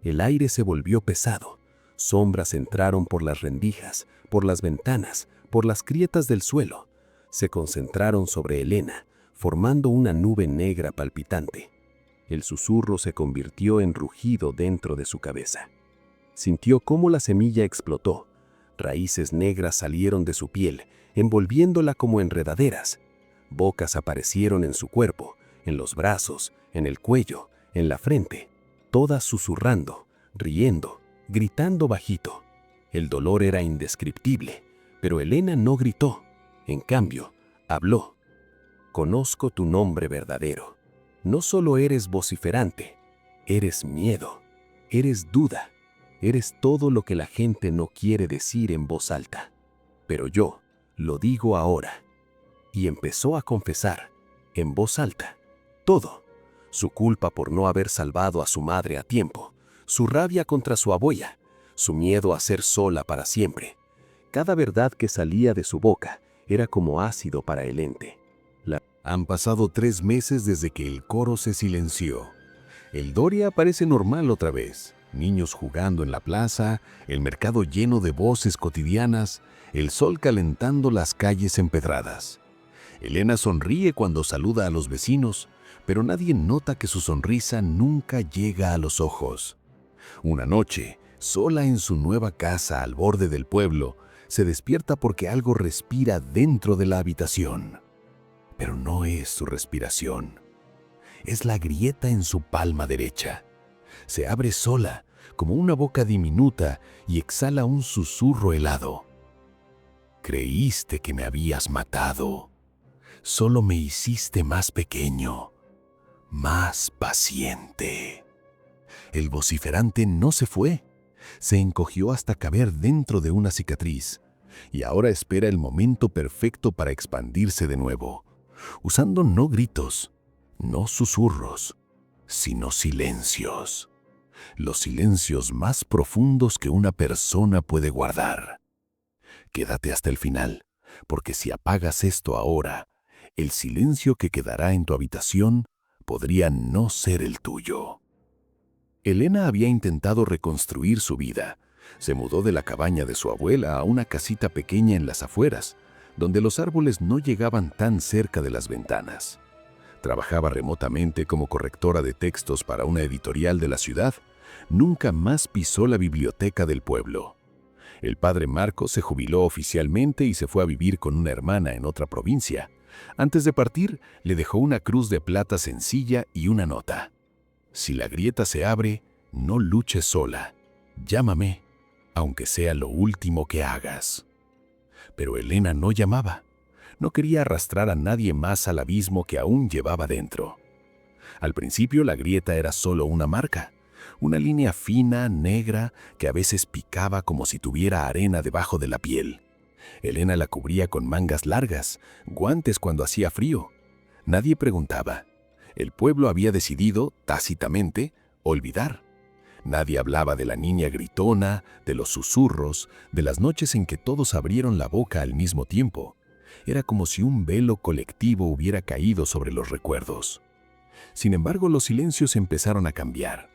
Speaker 2: El aire se volvió pesado. Sombras entraron por las rendijas, por las ventanas, por las grietas del suelo. Se concentraron sobre Elena, formando una nube negra palpitante. El susurro se convirtió en rugido dentro de su cabeza. Sintió cómo la semilla explotó. Raíces negras salieron de su piel, envolviéndola como enredaderas. Bocas aparecieron en su cuerpo, en los brazos, en el cuello, en la frente, todas susurrando, riendo, gritando bajito. El dolor era indescriptible, pero Elena no gritó. En cambio, habló. «Conozco tu nombre verdadero. No solo eres vociferante, eres miedo, eres duda, eres todo lo que la gente no quiere decir en voz alta. Pero yo lo digo ahora. Y empezó a confesar, en voz alta, todo. Su culpa por no haber salvado a su madre a tiempo, su rabia contra su abuela, su miedo a ser sola para siempre. Cada verdad que salía de su boca era como ácido para el ente.
Speaker 1: Han pasado 3 meses desde que el coro se silenció. El Doria parece normal otra vez. Niños jugando en la plaza, el mercado lleno de voces cotidianas, el sol calentando las calles empedradas. Elena sonríe cuando saluda a los vecinos, pero nadie nota que su sonrisa nunca llega a los ojos. Una noche, sola en su nueva casa al borde del pueblo, se despierta porque algo respira dentro de la habitación. Pero no es su respiración. Es la grieta en su palma derecha. Se abre sola, como una boca diminuta, y exhala un susurro helado. Creíste que me habías matado. Solo me hiciste más pequeño, más paciente. El vociferante no se fue. Se encogió hasta caber dentro de una cicatriz, y ahora espera el momento perfecto para expandirse de nuevo, usando no gritos, no susurros, sino silencios. Los silencios más profundos que una persona puede guardar. Quédate hasta el final, porque si apagas esto ahora, el silencio que quedará en tu habitación podría no ser el tuyo. Elena había intentado reconstruir su vida. Se mudó de la cabaña de su abuela a una casita pequeña en las afueras, donde los árboles no llegaban tan cerca de las ventanas. Trabajaba remotamente como correctora de textos para una editorial de la ciudad. Nunca más pisó la biblioteca del pueblo. El padre Marco se jubiló oficialmente y se fue a vivir con una hermana en otra provincia. Antes de partir, le dejó una cruz de plata sencilla y una nota. Si la grieta se abre, no luches sola. Llámame, aunque sea lo último que hagas. Pero Elena no llamaba. No quería arrastrar a nadie más al abismo que aún llevaba dentro. Al principio la grieta era solo una marca, una línea fina, negra, que a veces picaba como si tuviera arena debajo de la piel. Elena la cubría con mangas largas, guantes cuando hacía frío. Nadie preguntaba. El pueblo había decidido, tácitamente, olvidar. Nadie hablaba de la niña gritona, de los susurros, de las noches en que todos abrieron la boca al mismo tiempo. Era como si un velo colectivo hubiera caído sobre los recuerdos. Sin embargo, los silencios empezaron a cambiar.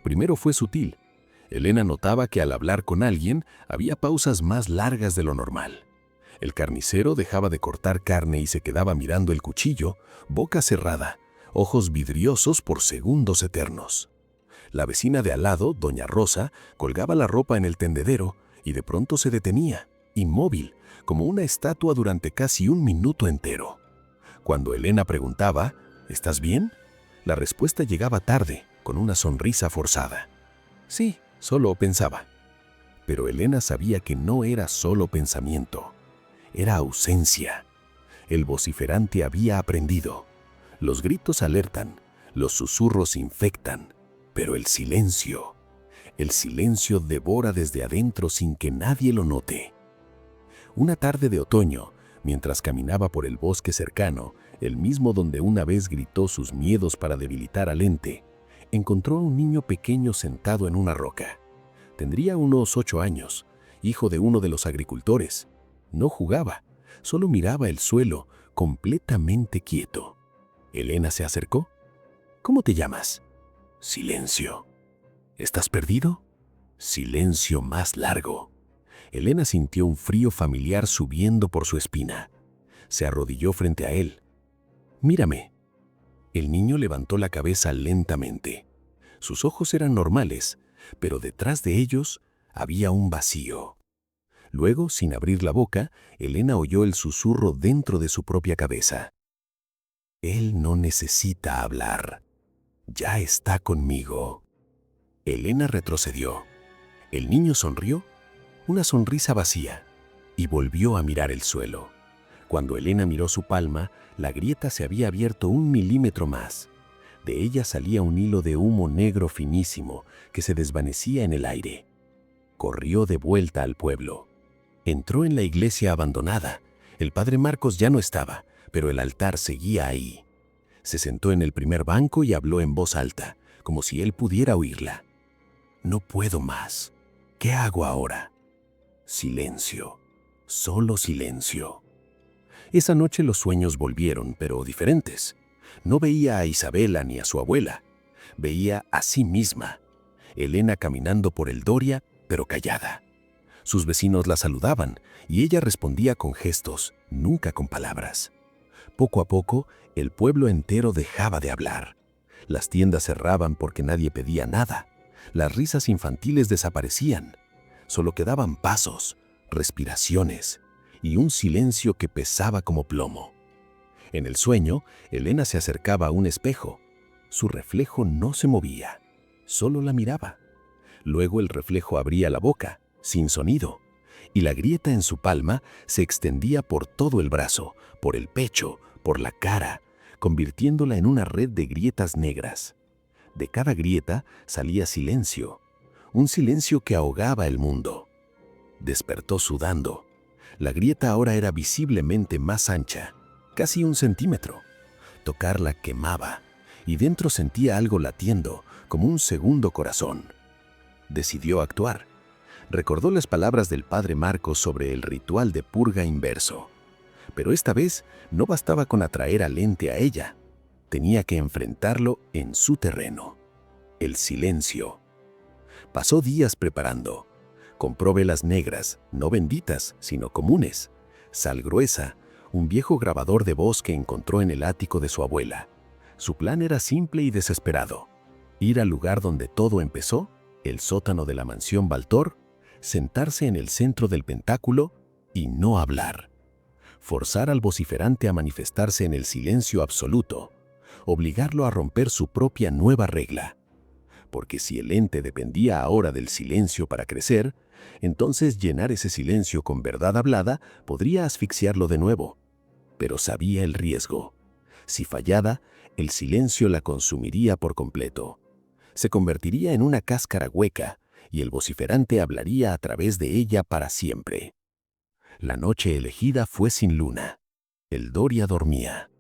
Speaker 1: Primero fue sutil. Elena notaba que al hablar con alguien había pausas más largas de lo normal. El carnicero dejaba de cortar carne y se quedaba mirando el cuchillo, boca cerrada, ojos vidriosos por segundos eternos. La vecina de al lado, doña Rosa, colgaba la ropa en el tendedero y de pronto se detenía, inmóvil, como una estatua durante casi un minuto entero. Cuando Elena preguntaba, ¿estás bien?, la respuesta llegaba tarde, con una sonrisa forzada. Sí, solo pensaba. Pero Elena sabía que no era solo pensamiento, era ausencia. El vociferante había aprendido. Los gritos alertan, los susurros infectan, pero el silencio devora desde adentro sin que nadie lo note. Una tarde de otoño, mientras caminaba por el bosque cercano, el mismo donde una vez gritó sus miedos para debilitar al ente, encontró a un niño pequeño sentado en una roca. Tendría unos 8 años, hijo de uno de los agricultores. No jugaba, solo miraba el suelo, completamente quieto. Elena se acercó. ¿Cómo te llamas? Silencio. ¿Estás perdido? Silencio más largo. Elena sintió un frío familiar subiendo por su espina. Se arrodilló frente a él. Mírame. El niño levantó la cabeza lentamente. Sus ojos eran normales, pero detrás de ellos había un vacío. Luego, sin abrir la boca, Elena oyó el susurro dentro de su propia cabeza. Él no necesita hablar. Ya está conmigo. Elena retrocedió. El niño sonrió, una sonrisa vacía, y volvió a mirar el suelo. Cuando Elena miró su palma, la grieta se había abierto 1 milímetro más. De ella salía un hilo de humo negro finísimo que se desvanecía en el aire. Corrió de vuelta al pueblo.
Speaker 2: Entró en la iglesia abandonada. El padre Marcos ya no estaba, pero el altar seguía ahí. Se sentó en el primer banco y habló en voz alta, como si él pudiera oírla. No puedo más. ¿Qué hago ahora? Silencio. Solo silencio. Esa noche los sueños volvieron, pero diferentes. No veía a Isabela ni a su abuela. Veía a sí misma. Elena caminando por el Doria, pero callada. Sus vecinos la saludaban y ella respondía con gestos, nunca con palabras. Poco a poco, el pueblo entero dejaba de hablar. Las tiendas cerraban porque nadie pedía nada. Las risas infantiles desaparecían. Solo quedaban pasos, respiraciones y un silencio que pesaba como plomo. En el sueño, Elena se acercaba a un espejo. Su reflejo no se movía, solo la miraba. Luego el reflejo abría la boca, sin sonido, y la grieta en su palma se extendía por todo el brazo, por el pecho, por la cara, convirtiéndola en una red de grietas negras. De cada grieta salía silencio, un silencio que ahogaba el mundo. Despertó sudando. La grieta ahora era visiblemente más ancha, casi 1 centímetro. Tocarla quemaba, y dentro sentía algo latiendo, como un segundo corazón. Decidió actuar. Recordó las palabras del padre Marcos sobre el ritual de purga inverso. Pero esta vez no bastaba con atraer al ente a ella. Tenía que enfrentarlo en su terreno. El silencio. Pasó días preparando. Compró velas negras, no benditas, sino comunes. Sal gruesa, un viejo grabador de voz que encontró en el ático de su abuela. Su plan era simple y desesperado. Ir al lugar donde todo empezó, el sótano de la mansión Baltor, sentarse en el centro del pentáculo y no hablar. Forzar al vociferante a manifestarse en el silencio absoluto. Obligarlo a romper su propia nueva regla. Porque si el ente dependía ahora del silencio para crecer, entonces llenar ese silencio con verdad hablada podría asfixiarlo de nuevo. Pero sabía el riesgo. Si fallaba, el silencio la consumiría por completo. Se convertiría en una cáscara hueca y el vociferante hablaría a través de ella para siempre. La noche elegida fue sin luna. El Doria dormía.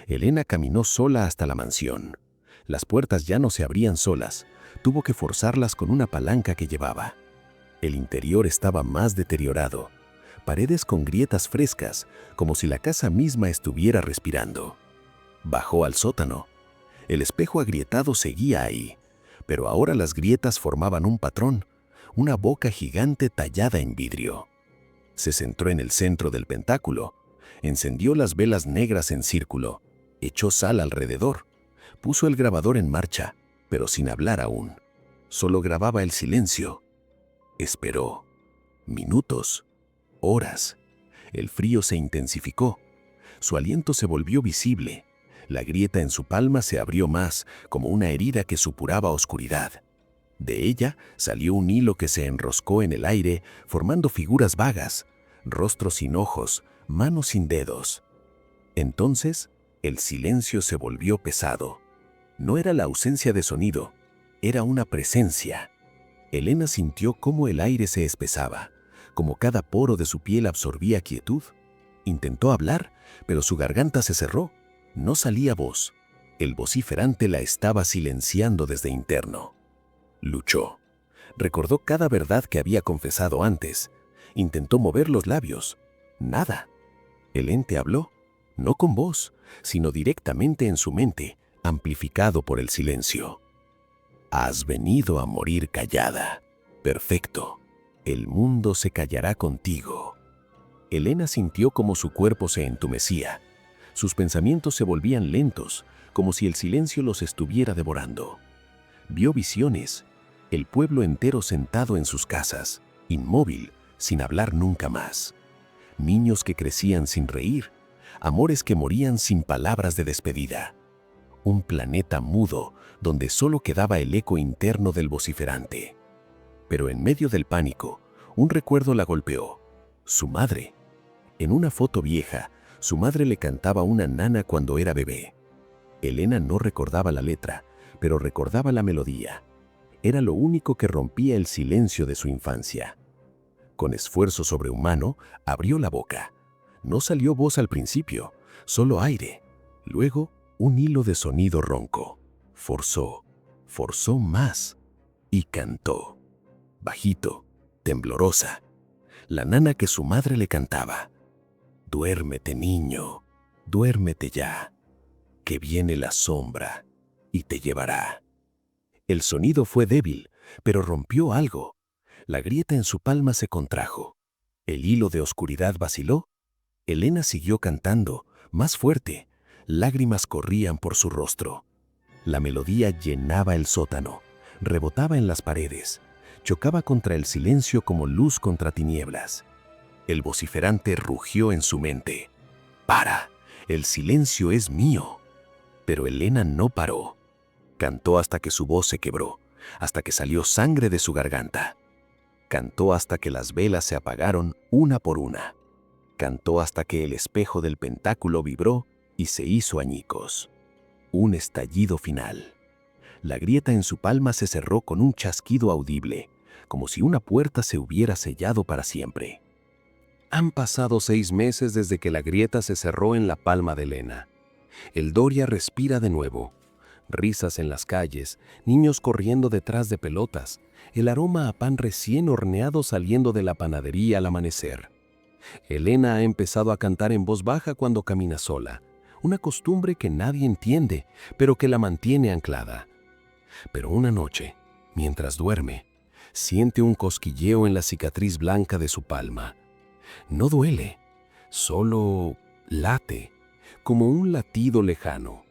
Speaker 2: Elena caminó sola hasta la mansión. Las puertas ya no se abrían solas. Tuvo que forzarlas con una palanca que llevaba. El interior estaba más deteriorado. Paredes con grietas frescas, como si la casa misma estuviera respirando. Bajó al sótano. El espejo agrietado seguía ahí, pero ahora las grietas formaban un patrón, una boca gigante tallada en vidrio. Se centró en el centro del pentáculo, encendió las velas negras en círculo, echó sal alrededor, puso el grabador en marcha, pero sin hablar aún. Solo grababa el silencio. Esperó. Minutos. Horas. El frío se intensificó. Su aliento se volvió visible. La grieta en su palma se abrió más, como una herida que supuraba oscuridad. De ella salió un hilo que se enroscó en el aire, formando figuras vagas, rostros sin ojos, manos sin dedos. Entonces, el silencio se volvió pesado. No era la ausencia de sonido, era una presencia. Elena sintió cómo el aire se espesaba, como cada poro de su piel absorbía quietud. Intentó hablar, pero su garganta se cerró. No salía voz. El vociferante la estaba silenciando desde interno. Luchó. Recordó cada verdad que había confesado antes. Intentó mover los labios. Nada. El ente habló, no con voz, sino directamente en su mente, amplificado por el silencio. Has venido a morir callada. Perfecto. El mundo se callará contigo. Elena sintió como su cuerpo se entumecía. Sus pensamientos se volvían lentos, como si el silencio los estuviera devorando. Vio visiones, el pueblo entero sentado en sus casas, inmóvil, sin hablar nunca más. Niños que crecían sin reír, amores que morían sin palabras de despedida. Un planeta mudo donde solo quedaba el eco interno del vociferante. Pero en medio del pánico, un recuerdo la golpeó. Su madre. En una foto vieja, su madre le cantaba a una nana cuando era bebé. Elena no recordaba la letra, pero recordaba la melodía. Era lo único que rompía el silencio de su infancia. Con esfuerzo sobrehumano, abrió la boca. No salió voz al principio, solo aire. Luego, un hilo de sonido ronco. Forzó más y cantó. Bajito, temblorosa. La nana que su madre le cantaba. Duérmete, niño, duérmete ya, que viene la sombra y te llevará. El sonido fue débil, pero rompió algo. La grieta en su palma se contrajo. El hilo de oscuridad vaciló. Elena siguió cantando, más fuerte. Lágrimas corrían por su rostro. La melodía llenaba el sótano, rebotaba en las paredes, chocaba contra el silencio como luz contra tinieblas. El vociferante rugió en su mente. «¡Para! El silencio es mío». Pero Elena no paró. Cantó hasta que su voz se quebró, hasta que salió sangre de su garganta. Cantó hasta que las velas se apagaron una por una. Cantó hasta que el espejo del pentáculo vibró y se hizo añicos. Un estallido final. La grieta en su palma se cerró con un chasquido audible, como si una puerta se hubiera sellado para siempre. Han pasado 6 meses desde que la grieta se cerró en la palma de Elena. El Doria respira de nuevo. Risas en las calles, niños corriendo detrás de pelotas, el aroma a pan recién horneado saliendo de la panadería al amanecer. Elena ha empezado a cantar en voz baja cuando camina sola, una costumbre que nadie entiende, pero que la mantiene anclada. Pero una noche, mientras duerme, siente un cosquilleo en la cicatriz blanca de su palma. No duele, solo late, como un latido lejano.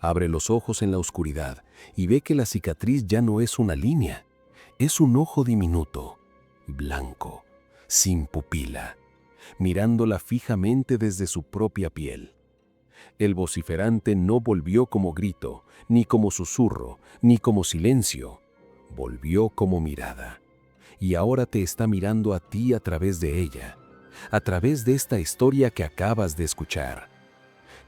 Speaker 2: Abre los ojos en la oscuridad y ve que la cicatriz ya no es una línea, es un ojo diminuto, blanco, sin pupila, mirándola fijamente desde su propia piel. El vociferante no volvió como grito, ni como susurro, ni como silencio. Volvió como mirada. Y ahora te está mirando a ti a través de ella, a través de esta historia que acabas de escuchar.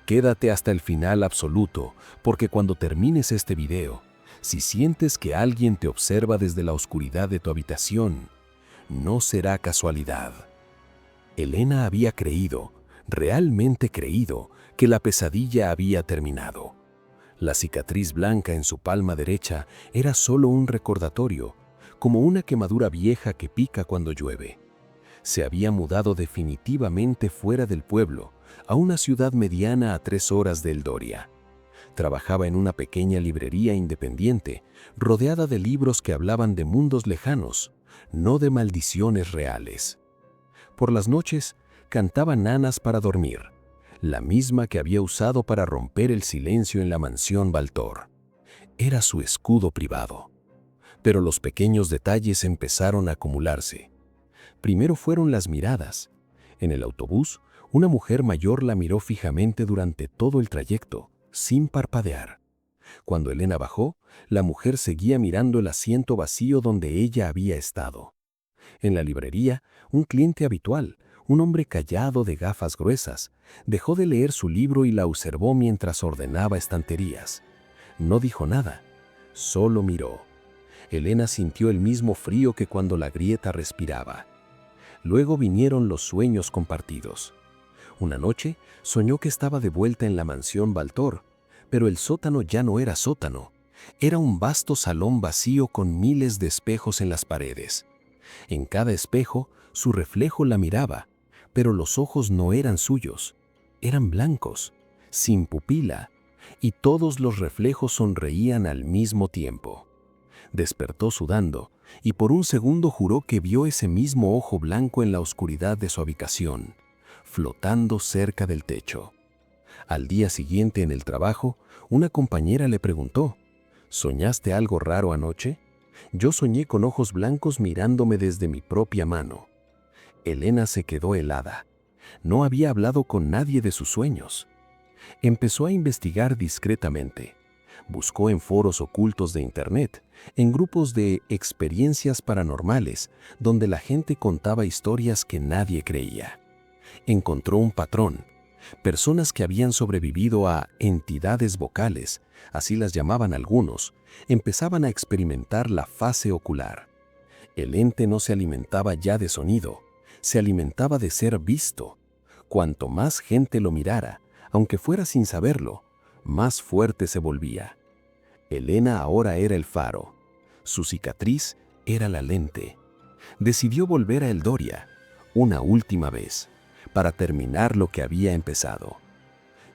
Speaker 2: Quédate hasta el final absoluto, porque cuando termines este video, si sientes que alguien te observa desde la oscuridad de tu habitación, no será casualidad. Elena había creído, realmente creído, que la pesadilla había terminado. La cicatriz blanca en su palma derecha era solo un recordatorio, como una quemadura vieja que pica cuando llueve. Se había mudado definitivamente fuera del pueblo, a una ciudad mediana a 3 horas de El Doria. Trabajaba en una pequeña librería independiente, rodeada de libros que hablaban de mundos lejanos, no de maldiciones reales. Por las noches, cantaba nanas para dormir, la misma que había usado para romper el silencio en la mansión Baltor. Era su escudo privado. Pero los pequeños detalles empezaron a acumularse. Primero fueron las miradas. En el autobús, una mujer mayor la miró fijamente durante todo el trayecto, sin parpadear. Cuando Elena bajó, la mujer seguía mirando el asiento vacío donde ella había estado. En la librería, un cliente habitual, un hombre callado de gafas gruesas, dejó de leer su libro y la observó mientras ordenaba estanterías. No dijo nada, solo miró. Elena sintió el mismo frío que cuando la grieta respiraba. Luego vinieron los sueños compartidos. Una noche soñó que estaba de vuelta en la mansión Baltor, pero el sótano ya no era sótano. Era un vasto salón vacío con miles de espejos en las paredes. En cada espejo, su reflejo la miraba, pero los ojos no eran suyos. Eran blancos, sin pupila, y todos los reflejos sonreían al mismo tiempo. Despertó sudando, y por un segundo juró que vio ese mismo ojo blanco en la oscuridad de su habitación, flotando cerca del techo. Al día siguiente en el trabajo, una compañera le preguntó, ¿soñaste algo raro anoche? Yo soñé con ojos blancos mirándome desde mi propia mano. Elena se quedó helada. No había hablado con nadie de sus sueños. Empezó a investigar discretamente. Buscó en foros ocultos de Internet, en grupos de experiencias paranormales, donde la gente contaba historias que nadie creía. Encontró un patrón. Personas que habían sobrevivido a entidades vocales, así las llamaban algunos, empezaban a experimentar la fase ocular. El ente no se alimentaba ya de sonido, se alimentaba de ser visto. Cuanto más gente lo mirara, aunque fuera sin saberlo, más fuerte se volvía. Elena ahora era el faro. Su cicatriz era la lente. Decidió volver a Eldoria, una última vez, para terminar lo que había empezado.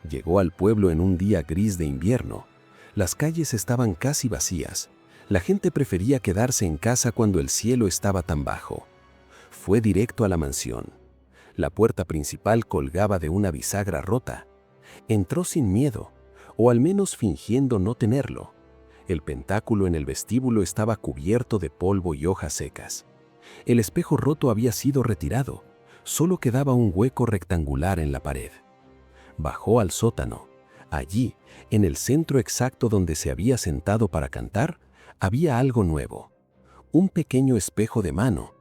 Speaker 2: Llegó al pueblo en un día gris de invierno. Las calles estaban casi vacías. La gente prefería quedarse en casa cuando el cielo estaba tan bajo. Fue directo a la mansión. La puerta principal colgaba de una bisagra rota. Entró sin miedo, o al menos fingiendo no tenerlo. El pentáculo en el vestíbulo estaba cubierto de polvo y hojas secas. El espejo roto había sido retirado. Solo quedaba un hueco rectangular en la pared. Bajó al sótano. Allí, en el centro exacto donde se había sentado para cantar, había algo nuevo. Un pequeño espejo de mano,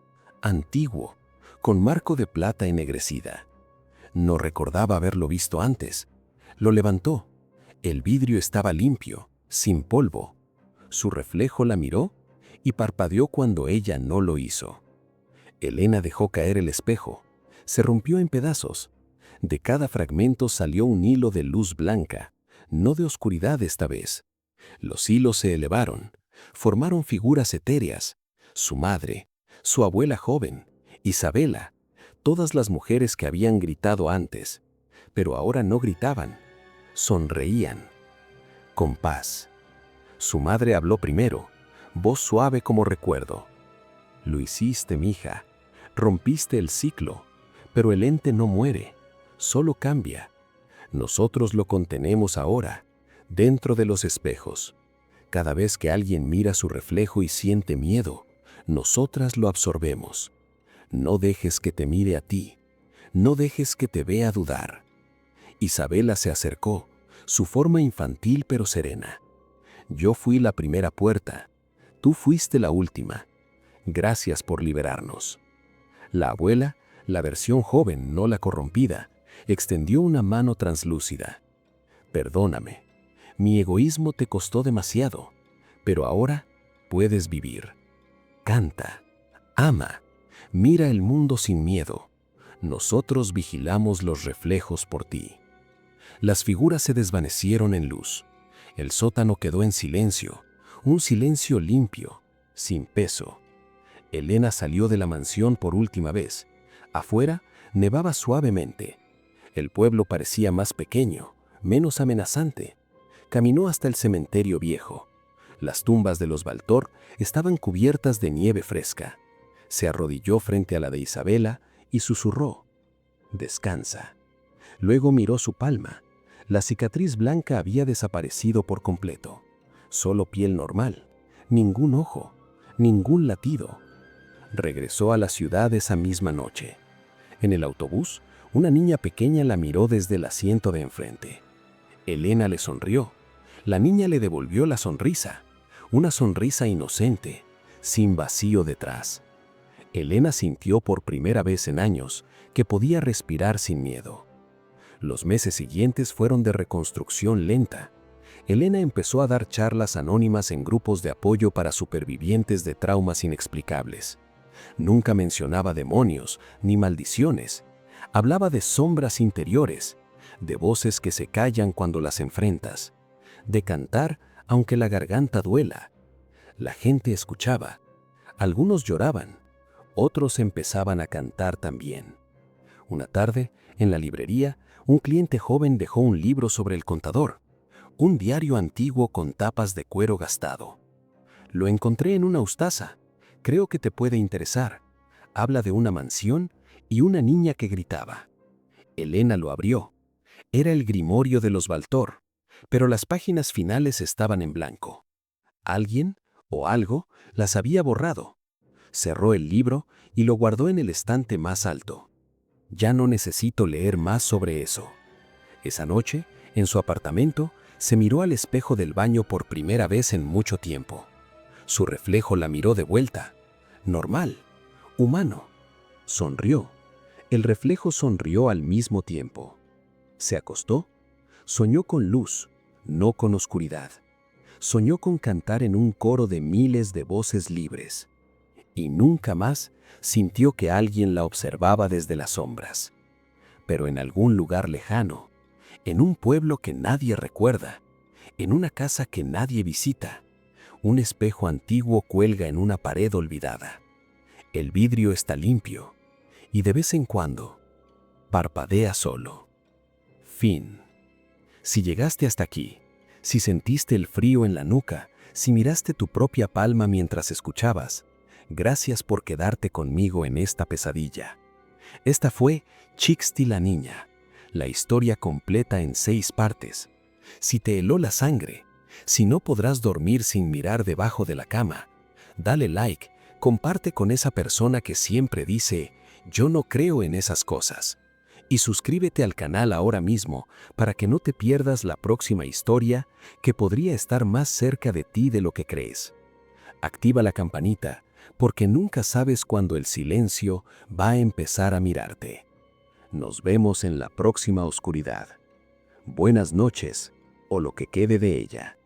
Speaker 2: antiguo, con marco de plata ennegrecida. No recordaba haberlo visto antes. Lo levantó. El vidrio estaba limpio, sin polvo. Su reflejo la miró y parpadeó cuando ella no lo hizo. Elena dejó caer el espejo. Se rompió en pedazos. De cada fragmento salió un hilo de luz blanca, no de oscuridad esta vez. Los hilos se elevaron, formaron figuras etéreas. Su madre, su abuela joven, Isabela, todas las mujeres que habían gritado antes, pero ahora no gritaban, sonreían, con paz. Su madre habló primero, voz suave como recuerdo. Lo hiciste, mija, rompiste el ciclo, pero el ente no muere, solo cambia. Nosotros lo contenemos ahora, dentro de los espejos. Cada vez que alguien mira su reflejo y siente miedo, nosotras lo absorbemos. No dejes que te mire a ti, no dejes que te vea dudar. Isabela se acercó, su forma infantil pero serena. Yo fui la primera puerta, tú fuiste la última. Gracias por liberarnos. La abuela, la versión joven, no la corrompida, extendió una mano translúcida. Perdóname, mi egoísmo te costó demasiado, pero ahora puedes vivir. Canta, ama, mira el mundo sin miedo. Nosotros vigilamos los reflejos por ti. Las figuras se desvanecieron en luz. El sótano quedó en silencio, un silencio limpio, sin peso. Elena salió de la mansión por última vez. Afuera nevaba suavemente. El pueblo parecía más pequeño, menos amenazante. Caminó hasta el cementerio viejo. Las tumbas de los Baltor estaban cubiertas de nieve fresca. Se arrodilló frente a la de Isabela y susurró: «Descansa». Luego miró su palma. La cicatriz blanca había desaparecido por completo. Solo piel normal, ningún ojo, ningún latido. Regresó a la ciudad esa misma noche. En el autobús, una niña pequeña la miró desde el asiento de enfrente. Elena le sonrió. La niña le devolvió la sonrisa, una sonrisa inocente, sin vacío detrás. Elena sintió por primera vez en años que podía respirar sin miedo. Los meses siguientes fueron de reconstrucción lenta. Elena empezó a dar charlas anónimas en grupos de apoyo para supervivientes de traumas inexplicables. Nunca mencionaba demonios ni maldiciones. Hablaba de sombras interiores, de voces que se callan cuando las enfrentas, de cantar aunque la garganta duela. La gente escuchaba. Algunos lloraban, otros empezaban a cantar también. Una tarde, en la librería, un cliente joven dejó un libro sobre el contador, un diario antiguo con tapas de cuero gastado. Lo encontré en una ustaza. Creo que te puede interesar. Habla de una mansión y una niña que gritaba. Elena lo abrió. Era el grimorio de los Baltor, pero las páginas finales estaban en blanco. Alguien o algo las había borrado. Cerró el libro y lo guardó en el estante más alto. Ya no necesito leer más sobre eso. Esa noche, en su apartamento, se miró al espejo del baño por primera vez en mucho tiempo. Su reflejo la miró de vuelta. Normal, humano. Sonrió. El reflejo sonrió al mismo tiempo. Se acostó. Soñó con luz, no con oscuridad. Soñó con cantar en un coro de miles de voces libres. y nunca más sintió que alguien la observaba desde las sombras. Pero en algún lugar lejano, en un pueblo que nadie recuerda, en una casa que nadie visita, un espejo antiguo cuelga en una pared olvidada. El vidrio está limpio y de vez en cuando parpadea solo. Fin. Si llegaste hasta aquí, si sentiste el frío en la nuca, si miraste tu propia palma mientras escuchabas, gracias por quedarte conmigo en esta pesadilla. Esta fue Chixti la niña, la historia completa en 6 partes. Si te heló la sangre, si no podrás dormir sin mirar debajo de la cama, dale like, comparte con esa persona que siempre dice, yo no creo en esas cosas. Y suscríbete al canal ahora mismo para que no te pierdas la próxima historia que podría estar más cerca de ti de lo que crees. Activa la campanita porque nunca sabes cuándo el silencio va a empezar a mirarte. Nos vemos en la próxima oscuridad. Buenas noches o lo que quede de ella.